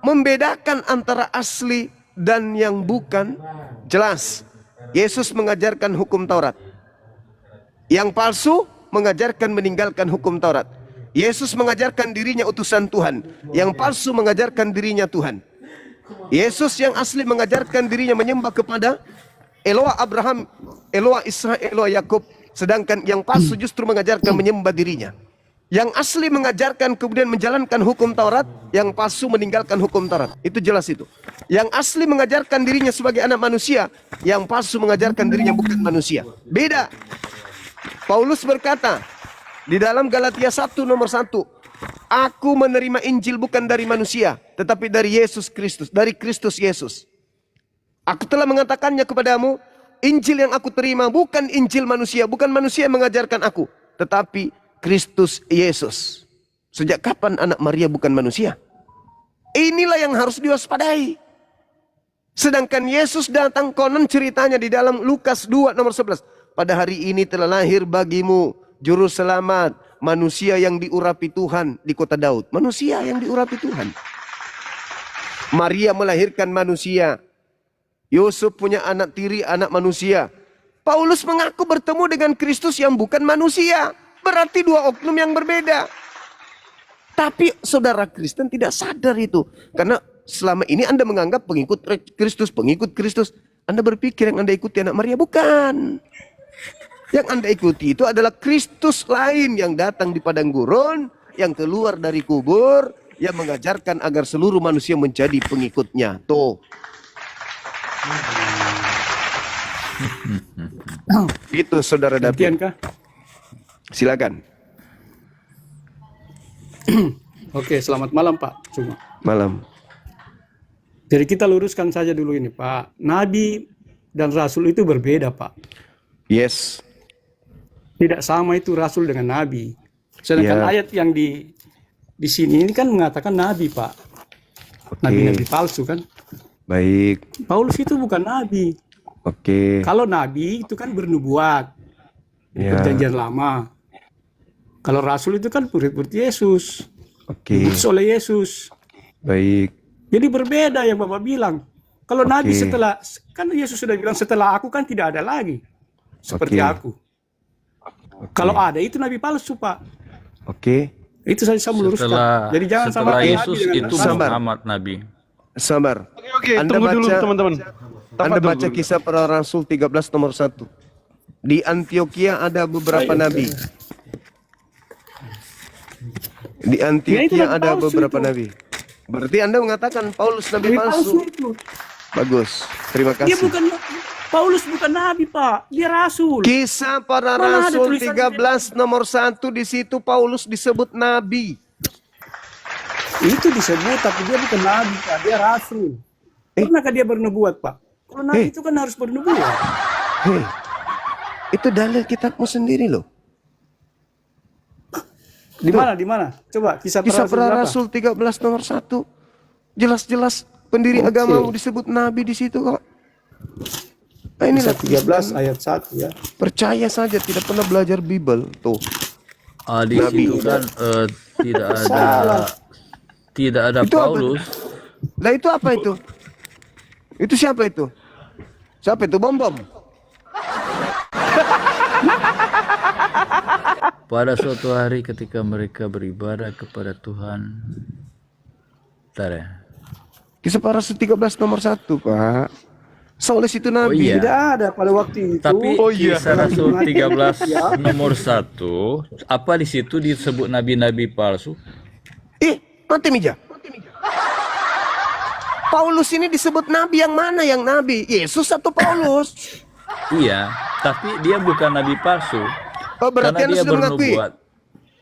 membedakan antara asli dan yang bukan jelas. Yesus mengajarkan hukum Taurat. Yang palsu mengajarkan meninggalkan hukum Taurat. Yesus mengajarkan dirinya utusan Tuhan. Yang palsu mengajarkan dirinya Tuhan. Yesus yang asli mengajarkan dirinya menyembah kepada Eloa Abraham, Eloa Ishak, Eloa Yakub. Sedangkan yang palsu justru mengajarkan menyembah dirinya. Yang asli mengajarkan kemudian menjalankan hukum Taurat, yang palsu meninggalkan hukum Taurat. Itu jelas itu. Yang asli mengajarkan dirinya sebagai anak manusia, yang palsu mengajarkan dirinya bukan manusia. Beda. Paulus berkata di dalam Galatia 1 nomor 1, aku menerima Injil bukan dari manusia, tetapi dari Yesus Kristus, dari Kristus Yesus. Aku telah mengatakannya kepadamu, Injil yang aku terima bukan Injil manusia, bukan manusia yang mengajarkan aku, tetapi Kristus Yesus. Sejak kapan anak Maria bukan manusia? Inilah yang harus diwaspadai. Sedangkan Yesus datang, konon ceritanya di dalam Lukas 2 nomor 11. Pada hari ini telah lahir bagimu juru selamat, manusia yang diurapi Tuhan di kota Daud. Manusia yang diurapi Tuhan. Maria melahirkan manusia. Yusuf punya anak tiri, anak manusia. Paulus mengaku bertemu dengan Kristus yang bukan manusia. Berarti dua oknum yang berbeda. Tapi saudara Kristen tidak sadar itu. Karena selama ini Anda menganggap pengikut Kristus. Anda berpikir yang Anda ikuti anak Maria, bukan. Yang Anda ikuti itu adalah Kristus lain yang datang di padang gurun, yang keluar dari kubur, yang mengajarkan agar seluruh manusia menjadi pengikutnya. Tuh. Itu Saudara David. Kah? Silakan. Oke, selamat malam Pak. Cuma. Malam. Jadi kita luruskan saja dulu ini Pak. Nabi dan Rasul itu berbeda Pak. Yes. Tidak sama itu Rasul dengan Nabi. Sedangkan ayat yang di sini ini kan mengatakan Nabi Pak. Nabi-nabi palsu kan. Baik. Paulus itu bukan Nabi. Oke. Kalau Nabi itu kan bernubuat. Di Perjanjian Lama. Kalau Rasul itu kan murid-murid Yesus. Diutus oleh Yesus. Baik. Jadi berbeda yang Bapak bilang. Kalau Nabi setelah, kan Yesus sudah bilang setelah aku kan tidak ada lagi. Seperti aku. Kalau ada itu Nabi palsu Pak. Itu saya meluruskan. Jadi jangan sama Yesus Nabi itu Muhammad Nabi. Sabar. Oke, tunggu dulu teman-teman. Anda baca Kisah Para Rasul 13 nomor 1. Di Antioquia ada beberapa nabi. Di Antioquia ada beberapa nabi. Berarti Anda mengatakan Paulus nabi palsu. Bagus. Terima kasih. Dia bukan Paulus bukan nabi, Pak. Dia rasul. Kisah Para Rasul 13 nomor 1, di situ Paulus disebut nabi. Itu disebut, tapi dia bukan nabi, Pak. Dia rasul. Pernahkah dia bernubuat, Pak? Kalau nabi itu kan harus bernubuat. Itu dalil kitabmu sendiri loh. Di mana? Coba Kisah Para Rasul 13 nomor 1. Jelas-jelas pendiri agamamu disebut nabi di situ kok. Nah, inilah Kisah 13 ayat 1 ya. Percaya saja, tidak pernah belajar Bible tuh. Di situ kan tidak ada Itu Paulus. Lah itu apa itu? Itu siapa itu? Siapa itu? Bom. Pada suatu hari ketika mereka beribadah kepada Tuhan. Bentar ya. Kisah Para Rasul 13 nomor 1, Pak. Saules itu nabi. Tidak ada pada waktu itu. Tapi Kisah Rasul 13 nomor 1, apa di situ disebut nabi-nabi palsu? Mati meja. Paulus ini disebut nabi yang mana yang nabi? Yesus atau Paulus? Iya, tapi dia bukan nabi palsu. Oh, berarti Anda sudah mengakui.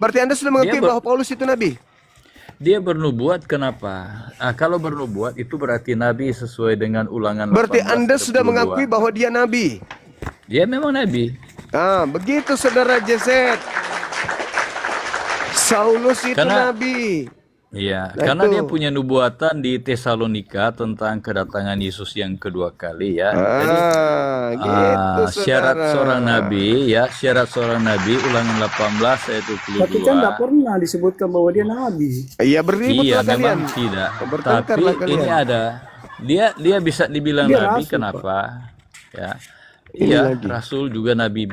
Berarti Anda sudah mengakui bahwa Paulus itu nabi? Dia bernubuat, kenapa? Kalau bernubuat itu berarti nabi sesuai dengan Ulangan 18. Berarti Anda sudah mengakui bahwa dia nabi? Dia memang nabi. Begitu Saudara Jezet. Saulus itu nabi. Iya, karena dia punya nubuatan di Tesalonika tentang kedatangan Yesus yang kedua kali ya. Jadi syarat seorang nabi Ulangan 18 ayat 22. Tapi kan tidak pernah disebutkan bahwa dia nabi. Iya, beributlah kalian. Memang tidak. Tapi ini ada. Dia bisa dibilang dia nabi, rasul, kenapa? Ya. Iya, Rasul juga Nabi.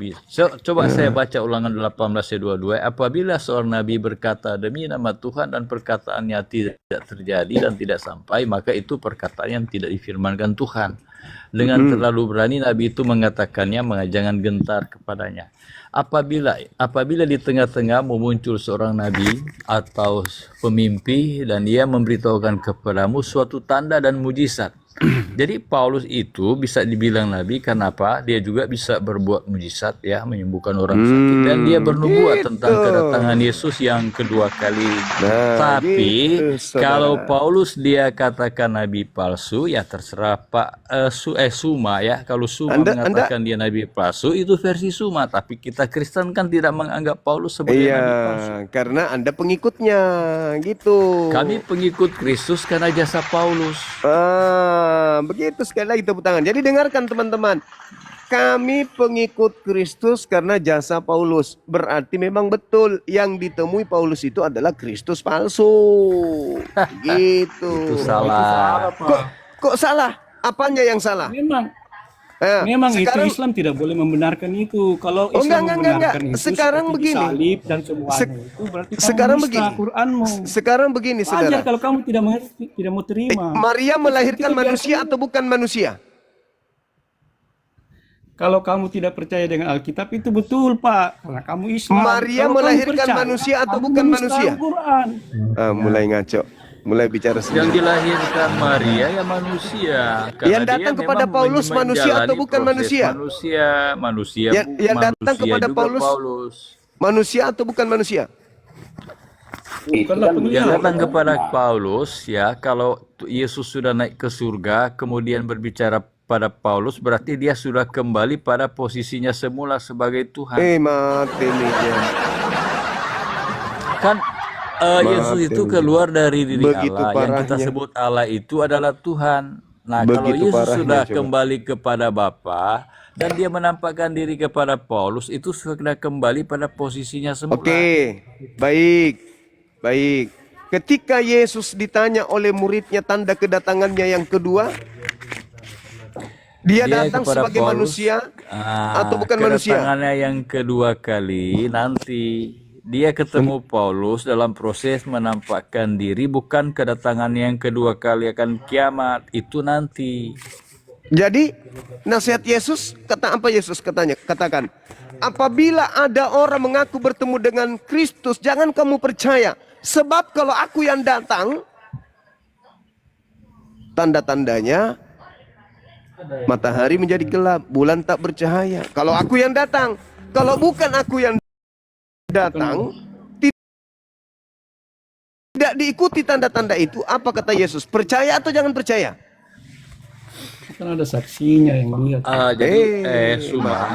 Coba saya baca Ulangan 18 ayat 22. Apabila seorang Nabi berkata demi nama Tuhan dan perkataannya tidak terjadi dan tidak sampai, maka itu perkataan yang tidak difirmankan Tuhan. Dengan terlalu berani Nabi itu mengatakannya, jangan gentar kepadanya. Apabila di tengah-tengah muncul seorang Nabi atau pemimpi dan dia memberitahukan kepadamu suatu tanda dan mujizat. Jadi Paulus itu bisa dibilang nabi karena apa? Dia juga bisa berbuat mujizat ya, menyembuhkan orang sakit, dan dia bernubuat tentang kedatangan Yesus yang kedua kali. Tapi kalau Paulus dia katakan nabi palsu, ya terserah Pak Suma ya. Kalau Suma mengatakan dia nabi palsu, itu versi Suma, tapi kita Kristen kan tidak menganggap Paulus sebagai nabi palsu. Karena Anda pengikutnya gitu. Kami pengikut Kristus karena jasa Paulus. Begitu, sekali lagi tepuk tangan. Jadi dengarkan teman-teman, kami pengikut Kristus karena jasa Paulus. Berarti memang betul yang ditemui Paulus itu adalah Kristus palsu. Gitu. Itu salah. Kok salah? Apanya yang salah? Memang Memang sekarang, itu Islam tidak boleh membenarkan itu. Kalau oh, Islam enggak. membenarkan itu Sekarang seperti begini. salib dan semuanya itu berarti kamu Sekarang nista begini. Quranmu. Sekarang begini, Wajar saudara. kalau kamu tidak mengerti, tidak mau terima. Maria melahirkan Kita manusia biarkan. atau bukan manusia? Kalau kamu tidak percaya dengan Alkitab itu betul, Pak, karena kamu Islam. Maria Kalau kamu melahirkan percaya, manusia atau kamu bukan menista manusia? Al-Quran. Mulai ngaco, mulai bicara Yang sendiri. dilahirkan Maria ya manusia. Karena Yang datang dia kepada memang Paulus manusia atau menjalani bukan proses manusia? Manusia Yang datang manusia kepada juga Paulus manusia atau bukan manusia? Bukanlah Yang penglihat. datang kepada Paulus ya, kalau Yesus sudah naik ke surga, kemudian berbicara pada Paulus, berarti dia sudah kembali pada posisinya semula sebagai Tuhan. Mati meja. Kan Yesus itu keluar dari diri Begitu Allah. Yang kita parahnya. sebut Allah itu adalah Tuhan. Nah, kalau Begitu Yesus parahnya, sudah coba. kembali kepada Bapa dan dia menampakkan diri kepada Paulus, itu sudah kembali pada posisinya semula. Oke, baik. Ketika Yesus ditanya oleh muridnya tanda kedatangannya yang kedua, dia datang kepada sebagai Paulus, manusia atau bukan manusia? kedatangannya yang kedua kali nanti dia ketemu Paulus dalam proses menampakkan diri, bukan kedatangan yang kedua kali akan kiamat, itu nanti. Jadi nasihat Yesus, kata apa Yesus katanya? Katakan, apabila ada orang mengaku bertemu dengan Kristus, jangan kamu percaya. Sebab kalau aku yang datang, tanda-tandanya matahari menjadi gelap, bulan tak bercahaya. Kalau aku yang datang, kalau bukan aku yang datang, tidak diikuti tanda-tanda itu, apa kata Yesus? Percaya atau jangan percaya? Kan ada saksinya yang lihat. Jadi Suma,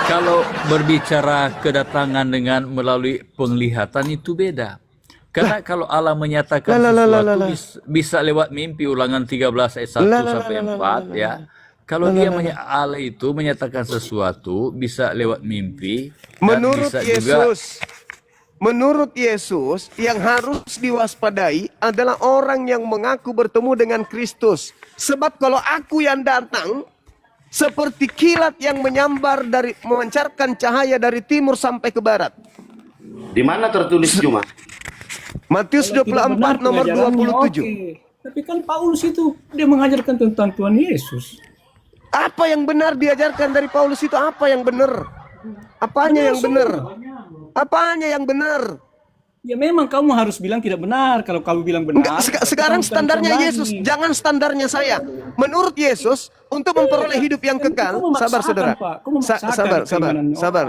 kalau berbicara kedatangan dengan melalui penglihatan itu beda. Karena kalau Allah menyatakan sesuatu bisa lewat mimpi, Ulangan 13 ayat 1 sampai 4 ya. Kalau Allah itu menyatakan sesuatu bisa lewat mimpi dan bisa juga Menurut Yesus, yang harus diwaspadai adalah orang yang mengaku bertemu dengan Kristus. Sebab kalau aku yang datang, seperti kilat yang memancarkan cahaya dari timur sampai ke barat. Di mana tertulis cuma? Matius Kalau tidak benar 24 nomor pengajarannya, 27. oke. Tapi kan Paulus itu dia mengajarkan tentang Tuhan Yesus. Apa yang benar diajarkan dari Paulus itu? Apa yang benar? Apanya yang benar? Apanya yang benar? Ya memang kamu harus bilang tidak benar. Kalau kamu bilang benar. Enggak, sekarang standarnya Yesus, jangan standarnya saya. Menurut Yesus, untuk memperoleh hidup yang kekal, sabar saudara. Sabar.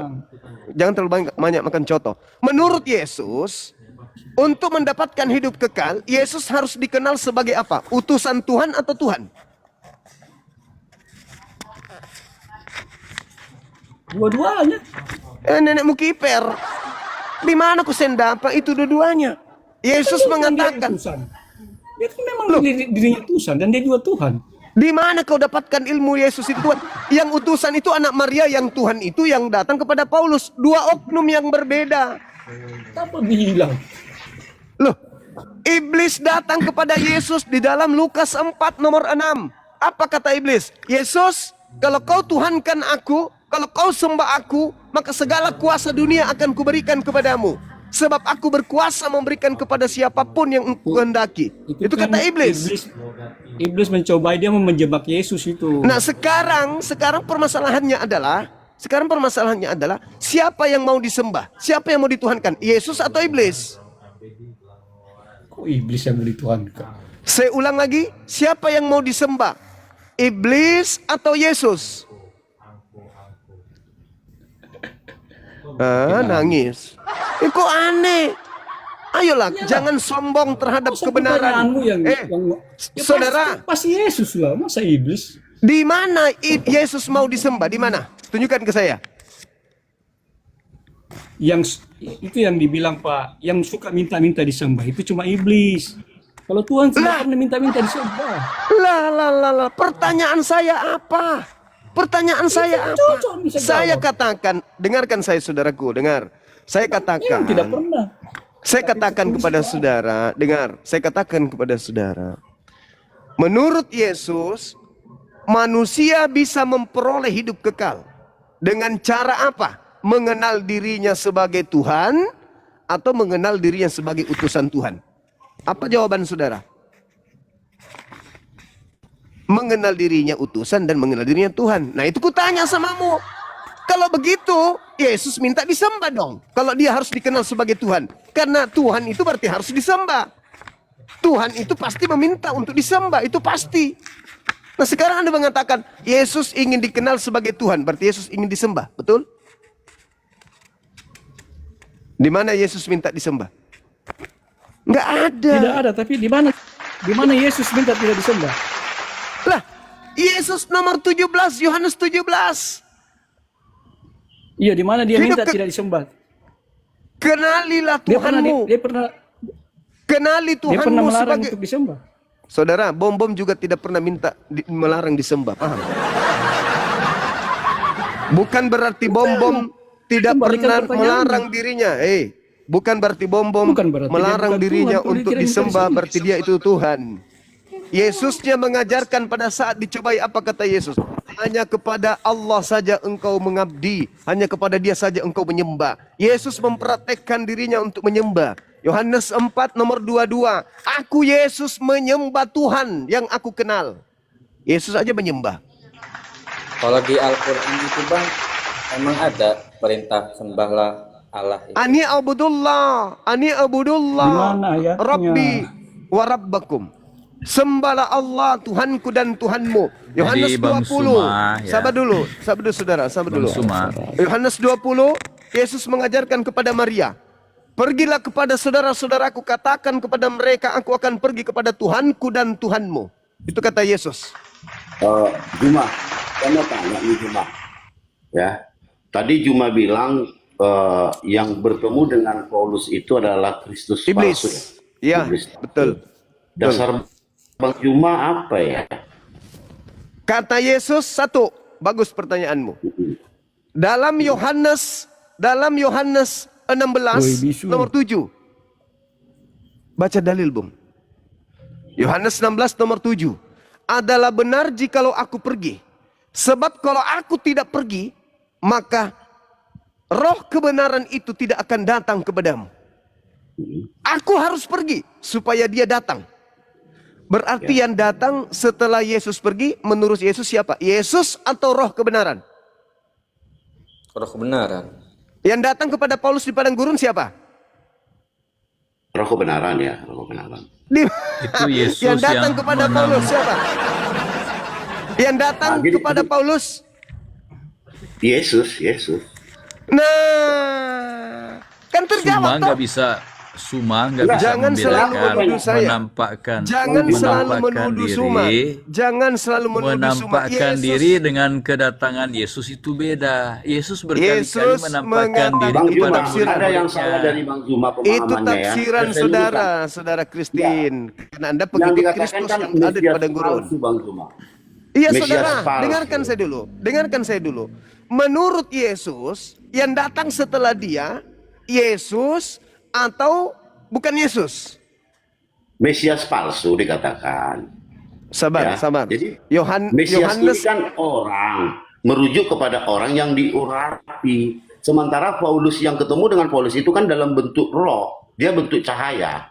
Jangan terlalu banyak makan coto. Menurut Yesus, untuk mendapatkan hidup kekal, Yesus harus dikenal sebagai apa? Utusan Tuhan atau Tuhan? Dua-duanya. Nenekmu kiper. Di mana ku sendapa itu dua-duanya? Yesus mengatakan, Dia kan memang dirinya utusan dan dia juga Tuhan. di mana kau dapatkan ilmu Yesus itu Tuhan? Yang utusan itu anak Maria, yang Tuhan itu yang datang kepada Paulus. Dua oknum yang berbeda. Apa bilang? Loh, iblis datang kepada Yesus di dalam Lukas 4 nomor 6. Apa kata iblis? Yesus, kalau kau Tuhankan aku, kalau kau sembah aku, maka segala kuasa dunia akan kuberikan kepadamu. Sebab aku berkuasa memberikan kepada siapapun yang kuhendaki. Itu kan kata iblis. Iblis mencoba dia menjebak Yesus itu. Nah sekarang permasalahannya adalah siapa yang mau disembah? Siapa yang mau dituhankan? Yesus atau iblis? Kok iblis yang mau dituhankan? Saya ulang lagi, siapa yang mau disembah? Iblis atau Yesus? Nangis. Kok aneh? Ayolah, jangan sombong terhadap kebenaran. Saudara, pasti Yesus lah, masa iblis? Di mana Yesus mau disembah? Di mana? Tunjukkan ke saya. Yang itu yang dibilang Pak, yang suka minta-minta disembah itu cuma iblis. Kalau Tuhan tidak pernah minta-minta disembah. Lah. Pertanyaan saya apa? Saya katakan, dengarkan saya saudaraku, dengar. Saya katakan, tidak pernah. Saya katakan kepada saudara, dengar. Saya katakan kepada saudara, menurut Yesus, manusia bisa memperoleh hidup kekal dengan cara apa? Mengenal dirinya sebagai Tuhan atau mengenal dirinya sebagai utusan Tuhan? Apa jawaban saudara? Mengenal dirinya utusan dan mengenal dirinya Tuhan. Nah itu kutanya samamu. Kalau begitu, Yesus minta disembah dong. Kalau dia harus dikenal sebagai Tuhan. Karena Tuhan itu berarti harus disembah. Tuhan itu pasti meminta untuk disembah, itu pasti. Nah sekarang Anda mengatakan, Yesus ingin dikenal sebagai Tuhan, berarti Yesus ingin disembah, betul? Di mana Yesus minta disembah? Nggak ada. Tidak ada, tapi di mana Yesus minta tidak disembah? Lah, Yesus nomor 17, Yohanes 17. Iya, di mana dia Hidup minta tidak disembah? Kenalilah Dia pernah Tuhanmu. Kenali dia pernah Tuhanmu melarang sebagai... untuk disembah. Saudara, bom-bom juga tidak pernah minta melarang disembah, paham? Bukan berarti bom-bom tidak Kembalikan pernah melarang pertanyaanmu. dirinya. Bukan berarti bom-bom Bukan berarti dia melarang bukan dirinya Tuhan, kalau untuk dia tidak disembah, disembah. berarti dia itu Tuhan. Yesusnya mengajarkan pada saat dicobai, apa kata Yesus? Hanya kepada Allah saja engkau mengabdi, hanya kepada dia saja engkau menyembah. Yesus mempraktekkan dirinya untuk menyembah. Yohanes 4 nomor 22. Aku Yesus menyembah Tuhan yang aku kenal. Yesus aja menyembah. Kalau di Al-Quran itu Bang, emang ada perintah sembahlah Allah itu. Ani abudullah, Di mana ayatnya? Rabbi wa rabbakum. Sembahlah Allah Tuhanku dan Tuhanmu. Yohanes Jadi, Bang 20. Suma, ya. Sabar dulu saudara, sabar Bang dulu. Suma. Yohanes 20, Yesus mengajarkan kepada Maria, pergilah kepada saudara-saudaraku, katakan kepada mereka, aku akan pergi kepada Tuhanku dan Tuhanmu. Itu kata Yesus. Juma, saya mau tanya nih Juma. Ya, tadi Juma bilang yang bertemu dengan Paulus itu adalah Kristus Iblis. palsu. Ya, Iblis. betul. Dasar Bang Juma apa ya? Kata Yesus satu, bagus pertanyaanmu. Dalam Yohanes 16 nomor 7. Baca dalil, Bung. Yohanes 16 nomor 7. Adalah benar jikalau aku pergi. Sebab kalau aku tidak pergi, maka roh kebenaran itu tidak akan datang kepadamu. Aku harus pergi supaya dia datang. Berarti yang datang setelah Yesus pergi, menurut Yesus siapa? Yesus atau roh kebenaran? Roh kebenaran. Yang datang kepada Paulus di padang gurun siapa? Roh kebenaran ya, roh kebenaran. Itu Yesus yang datang yang kepada menam- Paulus siapa? Yang datang kepada Paulus? Yesus. Nah, kan Suma terjawab nggak toh. bisa Jangan selalu membedakan, menuduh saya. menampakkan, Jangan selalu menampakkan menuduh diri, Suma. Jangan selalu menuduh Suma. menampakkan diri dengan kedatangan Yesus itu beda. Yesus berkali-kali Yesus menampakkan diri Bang Itu Juma, kepada tafsiran. ada yang murid-muridnya. salah dari Bang Juma Itu pemahamannya ya. tafsiran Saya luruskan. saudara Kristin. Karena Anda Yang pengikut dikatakan Kristus kan yang ada di Mesias padang gurun. palsu, Bang Juma. Iya Mesias saudara, palsu. dengarkan saya dulu. Menurut Yesus, yang datang setelah dia, Yesus atau bukan Yesus? Mesias palsu dikatakan. Sabar. Jadi Yohanes Mesias ini kan orang, merujuk kepada orang yang diurapi. Sementara Paulus yang ketemu dengan Paulus itu kan dalam bentuk roh, dia bentuk cahaya.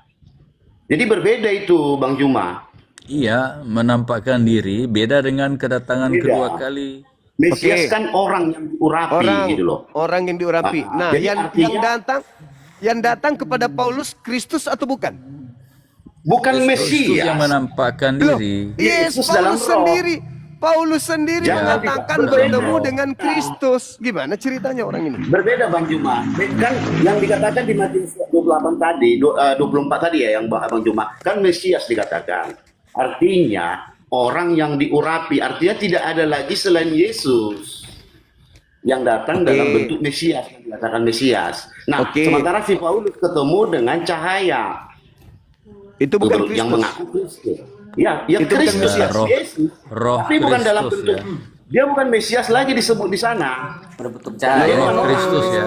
Jadi berbeda itu Bang Juma. Iya, menampakkan diri beda dengan kedatangan Beda. kedua kali. Mesias Oke. kan orang yang diurapi gitu loh. orang yang diurapi. Nah, Jadi yang datang kepada Paulus Kristus atau bukan? bukan Kristus yang Mesias. menampakkan Loh, diri. Yesus dalam roh. Paulus sendiri Jangan mengatakan berbeda. bertemu dengan Kristus. Gimana ceritanya orang ini? Berbeda Bang Juma. Kan yang dikatakan di Matius 28 tadi, 24 tadi ya yang Bang Juma, kan Mesias dikatakan. Artinya orang yang diurapi, artinya tidak ada lagi selain Yesus yang datang dalam bentuk Mesias, yang dikatakan Mesias. Nah, sementara si Paulus ketemu dengan cahaya. Itu bukan Yang Kristus. mengaku Kristus. Ya Itu bukan Kristus, Mesias. Yesus. Roh Tapi bukan dalam Kristus, bentuk, ya. dia bukan Mesias lagi disebut di sana. Berbentuk cahaya. Roh Kristus ya.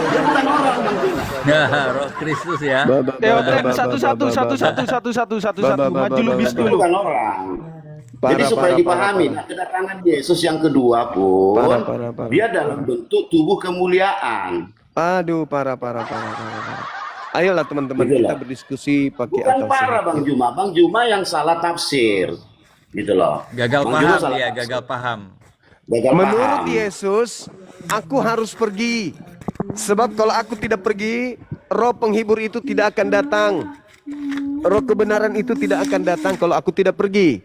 Dia bukan orang Bang Juma. Ya, Roh Kristus ya. Teotem satu. Maju lebih Dia dulu. bukan orang. Jadi Parah, supaya parah, dipahami, parah. nah, kedatangan Yesus yang kedua pun, Parah. dia dalam bentuk tubuh kemuliaan. Aduh, parah. Ayolah teman-teman, Gitu kita loh. berdiskusi pakai Bukan akal parah sehat. Bang Juma. Bang Juma yang salah tafsir. Gitu loh. Gagal Bang Juma paham salah dia, tafsir. gagal paham. Gagal Menurut paham. Yesus, aku harus pergi. Sebab kalau aku tidak pergi, roh penghibur itu tidak akan datang. Roh kebenaran itu tidak akan datang kalau aku tidak pergi.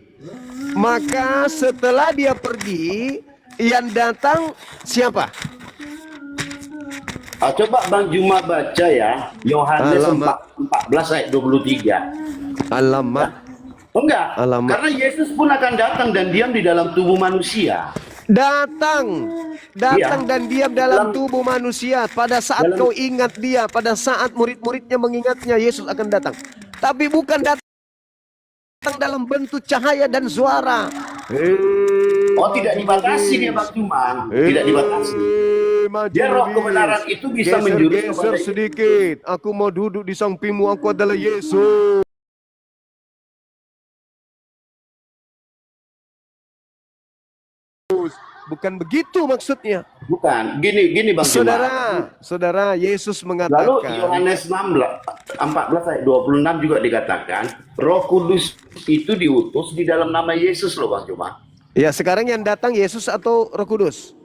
Maka setelah dia pergi, yang datang siapa? Coba Bang Juma baca ya. Yohanes Alamak. 14 ayat 23. Alamak. Enggak. Alamak. Karena Yesus pun akan datang dan diam di dalam tubuh manusia. Datang Iya. dan diam dalam tubuh manusia. Pada saat dalam- kau ingat dia, pada saat murid-muridnya mengingatnya, Yesus akan datang. Tapi bukan datang dalam bentuk cahaya dan suara. Oh, tidak dibatasi dia Bang Juma. Tidak dibatasi. Dia roh kebenaran itu bisa menjurus Geser kepada sedikit. Aku mau duduk di sampingmu. Aku adalah Yesus. Bukan begitu maksudnya. Bukan. Gini Bang Juma. Saudara, Yesus Lalu mengatakan. Yohanes 14 ayat 26 juga dikatakan, Roh Kudus itu diutus di dalam nama Yesus loh Bang Juma. Ya, sekarang yang datang Yesus atau Roh Kudus?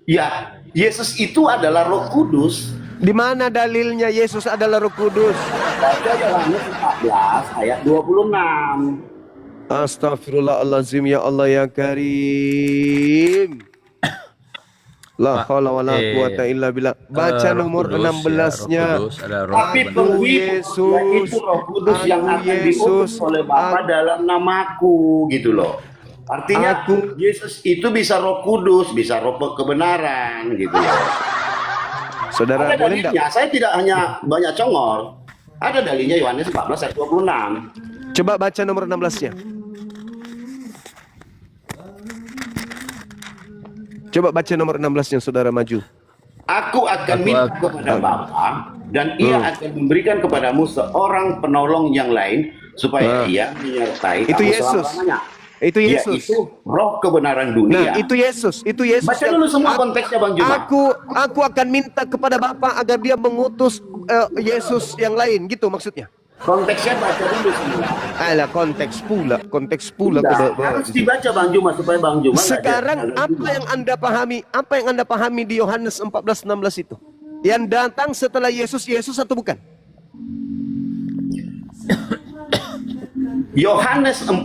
Ya, Yesus itu adalah Roh Kudus. Di mana dalilnya Yesus adalah Roh Kudus? Baca Yohanes 14 ayat 26. Astagfirullahalazim, ya Allah ya Karim. La haula wala quwata illa billah. Baca nomor 16-nya. Tapi penghibur yaitu Roh Kudus yang akan diutus oleh Bapa dalam namaku gitu loh. Artinya Yesus itu bisa Roh Kudus, bisa Roh kebenaran gitu loh. Saudara, Ada boleh dalilnya. Saya tidak hanya banyak congor. Ada dalilnya Yohanes 14 ayat 26. Coba baca nomor 16-nya. Coba baca nomor 16-nya, saudara maju. Aku akan minta kepada Bapa dan ia akan memberikan kepadamu seorang penolong yang lain supaya ia menyertai Itu kamu Yesus. selama-lamanya. Itu Yesus. Yaitu roh kebenaran dunia. Nah, itu Yesus. Itu Yesus. Baca dulu semua konteksnya Bang Juma. Aku akan minta kepada Bapa agar dia mengutus Yesus yang lain, gitu maksudnya. Konteksnya baca dulu semua. Alah, konteks pula. Enggak, harus dibaca Bang Juma supaya Bang Juma nggak Sekarang jalan apa juga. yang Anda pahami? Apa yang Anda pahami di Yohanes 14:16 itu? Yang datang setelah Yesus atau bukan? Yohanes 14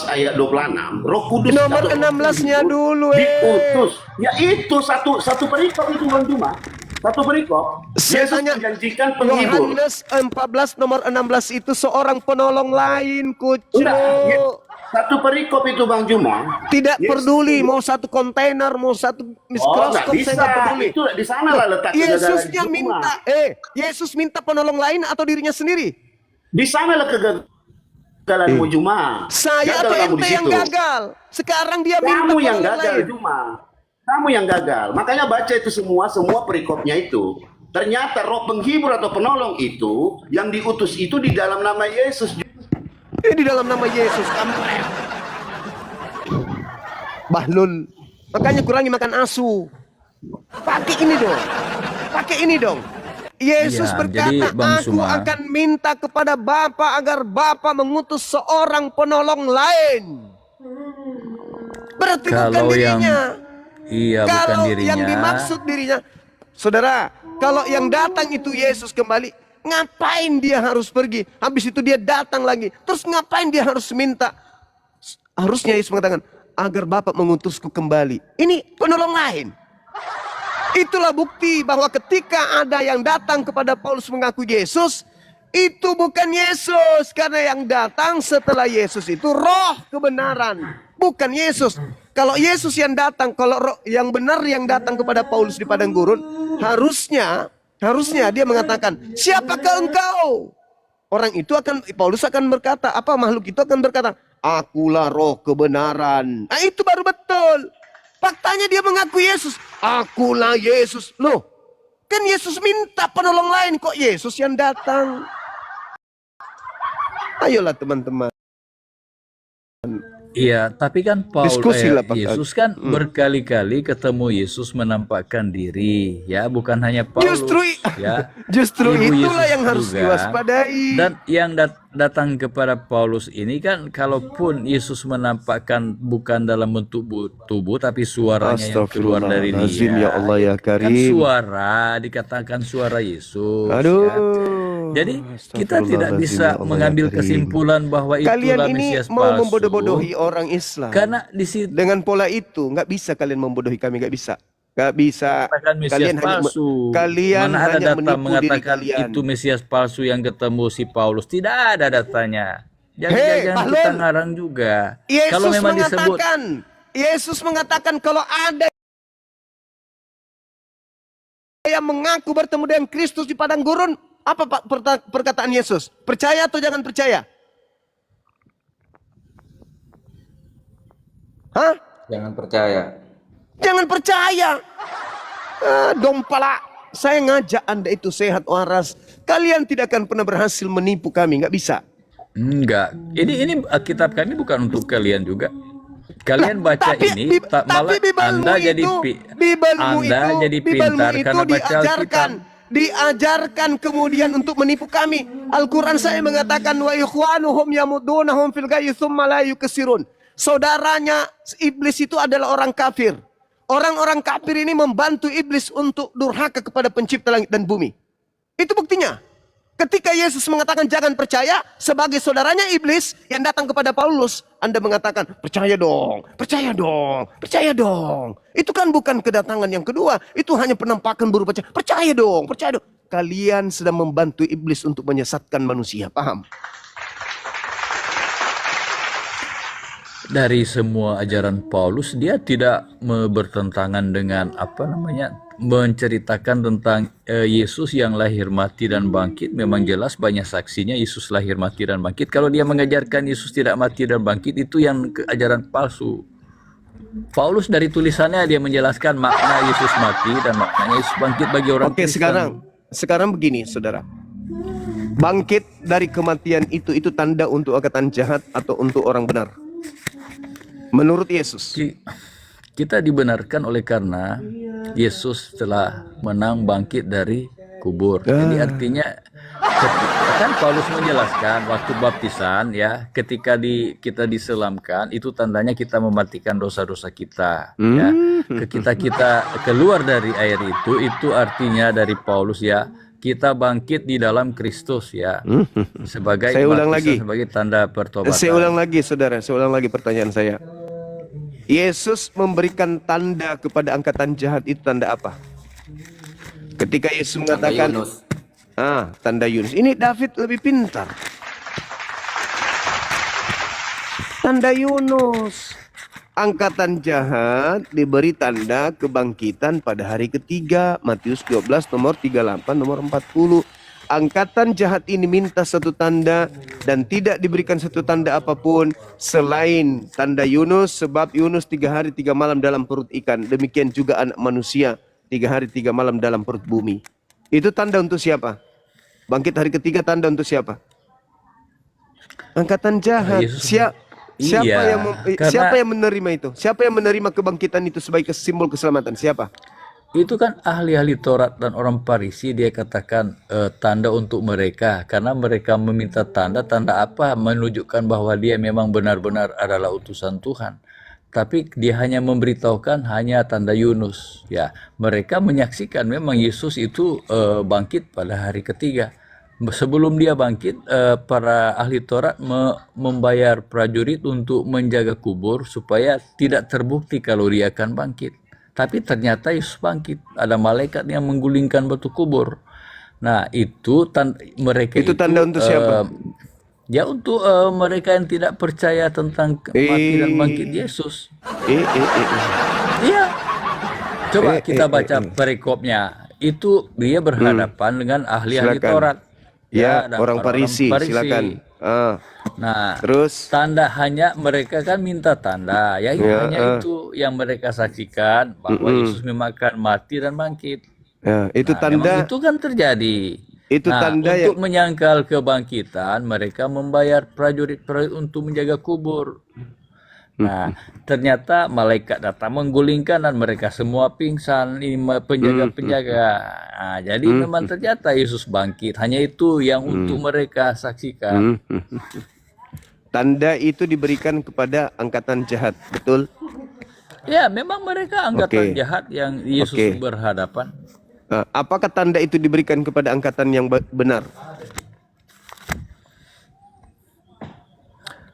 ayat 26, Roh Kudus Nomor atau Roh 16-nya Kudus dulu, diutus. Ya itu satu perikop itu Bang Juma. Satu perikop. Yesus menjanjikan penghibur. Yohanes 14 nomor 16 itu seorang penolong lain, Enggak, kucu. satu perikop itu Bang Juma. Tidak Yesus- peduli mau satu kontainer, mau satu Oh, nggak mikroskop, bisa. saya nggak peduli. Itu di sana lah letak kegagalan Yesusnya Juma. minta, Yesus minta penolong lain atau dirinya sendiri? Di sana lah kegagalanmu Juma. Saya Gagal atau kamu di ente yang situ. gagal? Sekarang dia minta Kamu yang penolong gagal lain. Juma. Kamu yang gagal. Makanya baca itu semua perikopnya itu. Ternyata roh penghibur atau penolong itu yang diutus itu di dalam nama Yesus. Di dalam nama Yesus, kampret. Bahlul. Makanya kurangi makan asu. Pakai ini dong. Yesus Iya, berkata, jadi Bang aku Suma- akan minta kepada Bapa agar Bapa mengutus seorang penolong lain. Berarti bukan Kalau yang dirinya. iya bukan Kalau dirinya. yang dimaksud dirinya, saudara, kalau yang datang itu Yesus kembali, ngapain dia harus pergi? Habis itu dia datang lagi, terus ngapain dia harus minta? Harusnya Yesus mengatakan, agar Bapa mengutusku kembali. Ini penolong lain. Itulah bukti bahwa ketika ada yang datang kepada Paulus mengaku Yesus, itu bukan Yesus. Karena yang datang setelah Yesus itu roh kebenaran, bukan Yesus. Kalau Yesus yang datang, kalau roh yang benar yang datang kepada Paulus di padang gurun, harusnya dia mengatakan, siapakah engkau? Orang itu Paulus akan berkata, makhluk itu akan berkata, akulah roh kebenaran. Nah, itu baru betul. Faktanya dia mengaku Yesus. Akulah Yesus. Loh, kan Yesus minta penolong lain, kok Yesus yang datang? Ayolah teman-teman. Iya, tapi kan Diskusi lah Pak. Yesus kan berkali-kali ketemu Yesus menampakkan diri, ya, bukan hanya Paulus, Justru ya. justru Ibu itulah Yesus yang harus juga. diwaspadai. Dan yang datang kepada Paulus ini kan, kalaupun Yesus menampakkan bukan dalam bentuk tubuh, tapi suaranya yang keluar dari Astagfirullahaladzim, dia. ya Allah ya Kan Karim. suara, dikatakan suara Yesus. Aduh. Ya. Jadi kita tidak bisa Astagfirullahaladzim, ya Allah ya mengambil Karim. kesimpulan bahwa Kalian itulah ini Mesias mau palsu. membodoh-bodohi orang Islam. Karena di situ Dengan pola itu nggak bisa kalian membodohi kami, nggak bisa. Nggak bisa. katakan Mesias Kalian hanya palsu. kalian Mana ada hanya data menipu diri mengatakan kalian. itu Mesias palsu yang ketemu si Paulus? Tidak ada datanya. Hei, Jangan kita Bahlul. ngarang juga. Yesus Kalau memang disebut mengatakan kalau ada yang mengaku bertemu dengan Kristus di padang gurun, apa Pak perkataan Yesus? Percaya atau jangan percaya? Hah? Jangan percaya. Jangan percaya. Dompala, saya ngajak Anda itu sehat waras. Kalian tidak akan pernah berhasil menipu kami, nggak bisa. enggak. Ini kitab kami bukan untuk kalian juga. Kalian baca ini malah Anda jadi pintar karena baca Alkitab. Diajarkan kemudian untuk menipu kami. Al-Quran saya mengatakan wa ikhwanuhum yamudunahum fil ghayyi tsumma la yukesirun. Saudaranya iblis itu adalah orang kafir. Orang-orang kafir ini membantu iblis untuk durhaka kepada pencipta langit dan bumi. Itu buktinya. Ketika Yesus mengatakan jangan percaya, sebagai saudaranya iblis yang datang kepada Paulus, Anda mengatakan percaya dong, percaya dong, percaya dong. Itu kan bukan kedatangan yang kedua, itu hanya penampakan berupa percaya dong, percaya dong. Kalian sedang membantu iblis untuk menyesatkan manusia, paham? Dari semua ajaran Paulus, dia tidak bertentangan dengan menceritakan tentang Yesus yang lahir, mati, dan bangkit. Memang jelas banyak saksinya Yesus lahir, mati, dan bangkit. Kalau dia mengajarkan Yesus tidak mati dan bangkit, itu yang ajaran palsu. Paulus dari tulisannya dia menjelaskan makna Yesus mati dan makna Yesus bangkit bagi orang Oke, Kristen. sekarang begini, saudara. Bangkit dari kematian itu tanda untuk angkatan jahat atau untuk orang benar? Menurut Yesus. Kita dibenarkan oleh karena Yesus telah menang bangkit dari kubur. Jadi artinya kan Paulus menjelaskan waktu baptisan, ya, ketika kita diselamkan itu tandanya kita mematikan dosa-dosa kita, ya. Kita keluar dari air itu artinya dari Paulus, ya, kita bangkit di dalam Kristus, ya, sebagai Saya ulang baptisan, lagi. sebagai tanda pertobatan. Saya ulang lagi, saudara. Saya ulang lagi pertanyaan saya. Yesus memberikan tanda kepada angkatan jahat itu tanda apa? Ketika Yesus mengatakan, tanda Yunus. Ini David lebih pintar. Tanda Yunus. Angkatan jahat diberi tanda kebangkitan pada hari ketiga. Matius 12 nomor 38 nomor 40. Angkatan jahat ini minta satu tanda dan tidak diberikan satu tanda apapun selain tanda Yunus, sebab Yunus 3 hari 3 malam dalam perut ikan. Demikian juga anak manusia 3 hari 3 malam dalam perut bumi. Itu tanda untuk siapa? Bangkit hari ketiga tanda untuk siapa? Angkatan jahat. Siapa yang menerima itu? Siapa yang menerima kebangkitan itu sebagai simbol keselamatan? Siapa? Itu kan ahli-ahli Taurat dan orang Farisi, dia katakan tanda untuk mereka, karena mereka meminta tanda apa? Menunjukkan bahwa dia memang benar-benar adalah utusan Tuhan. Tapi dia hanya memberitahukan hanya tanda Yunus, ya. Mereka menyaksikan memang Yesus itu bangkit pada hari ketiga. Sebelum dia bangkit, para ahli Taurat membayar prajurit untuk menjaga kubur supaya tidak terbukti kalau dia akan bangkit. Tapi ternyata Yesus bangkit. Ada malaikat yang menggulingkan batu kubur. Nah, itu mereka itu tanda untuk siapa? Ya, untuk mereka yang tidak percaya tentang mati dan bangkit Yesus. Iya. Coba kita baca perikopnya. Itu dia berhadapan dengan ahli-ahli Taurat. Ya, orang Farisi. Silakan. Nah, terus tanda hanya mereka kan minta tanda, ya, hanya itu yang mereka saksikan bahwa Yesus memang akan mati dan bangkit. Ya, itu tanda. Itu kan terjadi. Itu tanda untuk menyangkal kebangkitan, mereka membayar prajurit untuk menjaga kubur. Nah, ternyata malaikat datang menggulingkan dan mereka semua pingsan, ini penjaga-penjaga. Nah, jadi memang ternyata Yesus bangkit. Hanya itu yang untuk mereka saksikan. Tanda itu diberikan kepada angkatan jahat, betul? Ya, memang mereka angkatan Oke. jahat yang Yesus Oke. berhadapan. Apakah tanda itu diberikan kepada angkatan yang benar?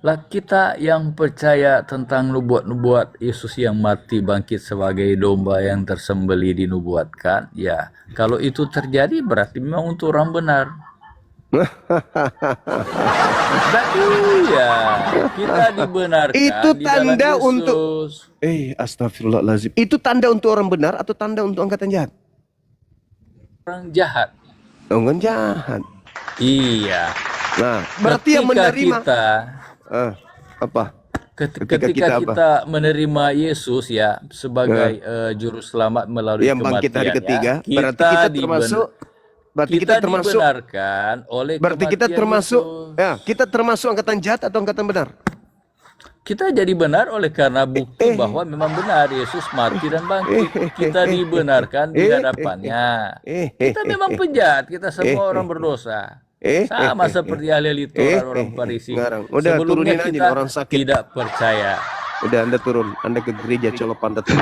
Lah kita yang percaya tentang nubuat-nubuat Yesus yang mati bangkit sebagai domba yang tersembelih dinubuatkan, ya kalau itu terjadi berarti memang untuk orang benar. Dan iya, kita dibenarkan Itu di dalam tanda Yesus. untuk astagfirullahaladzim. Itu tanda untuk orang benar atau tanda untuk angkatan jahat? Orang jahat. Orang jahat. Iya. Nah, berarti yang Ketika menerima kita apa? ketika kita apa? kita menerima Yesus ya sebagai juru selamat melalui Yang bangkit hari kematian, ketiga, ya, berarti kita termasuk kita dibenarkan oleh berarti kita kematian termasuk Yesus. kita termasuk angkatan jahat atau angkatan benar? Kita jadi benar oleh karena bukti bahwa memang benar Yesus mati dan bangkit. Kita dibenarkan di hadapannya. Kita memang penjahat, kita semua orang berdosa. Sama seperti ahli Taurat orang Farisi. Sekarang udah Sebelumnya turunin aja kita orang sakit. tidak percaya. Udah Anda turun, Anda ke gereja Colopan tetap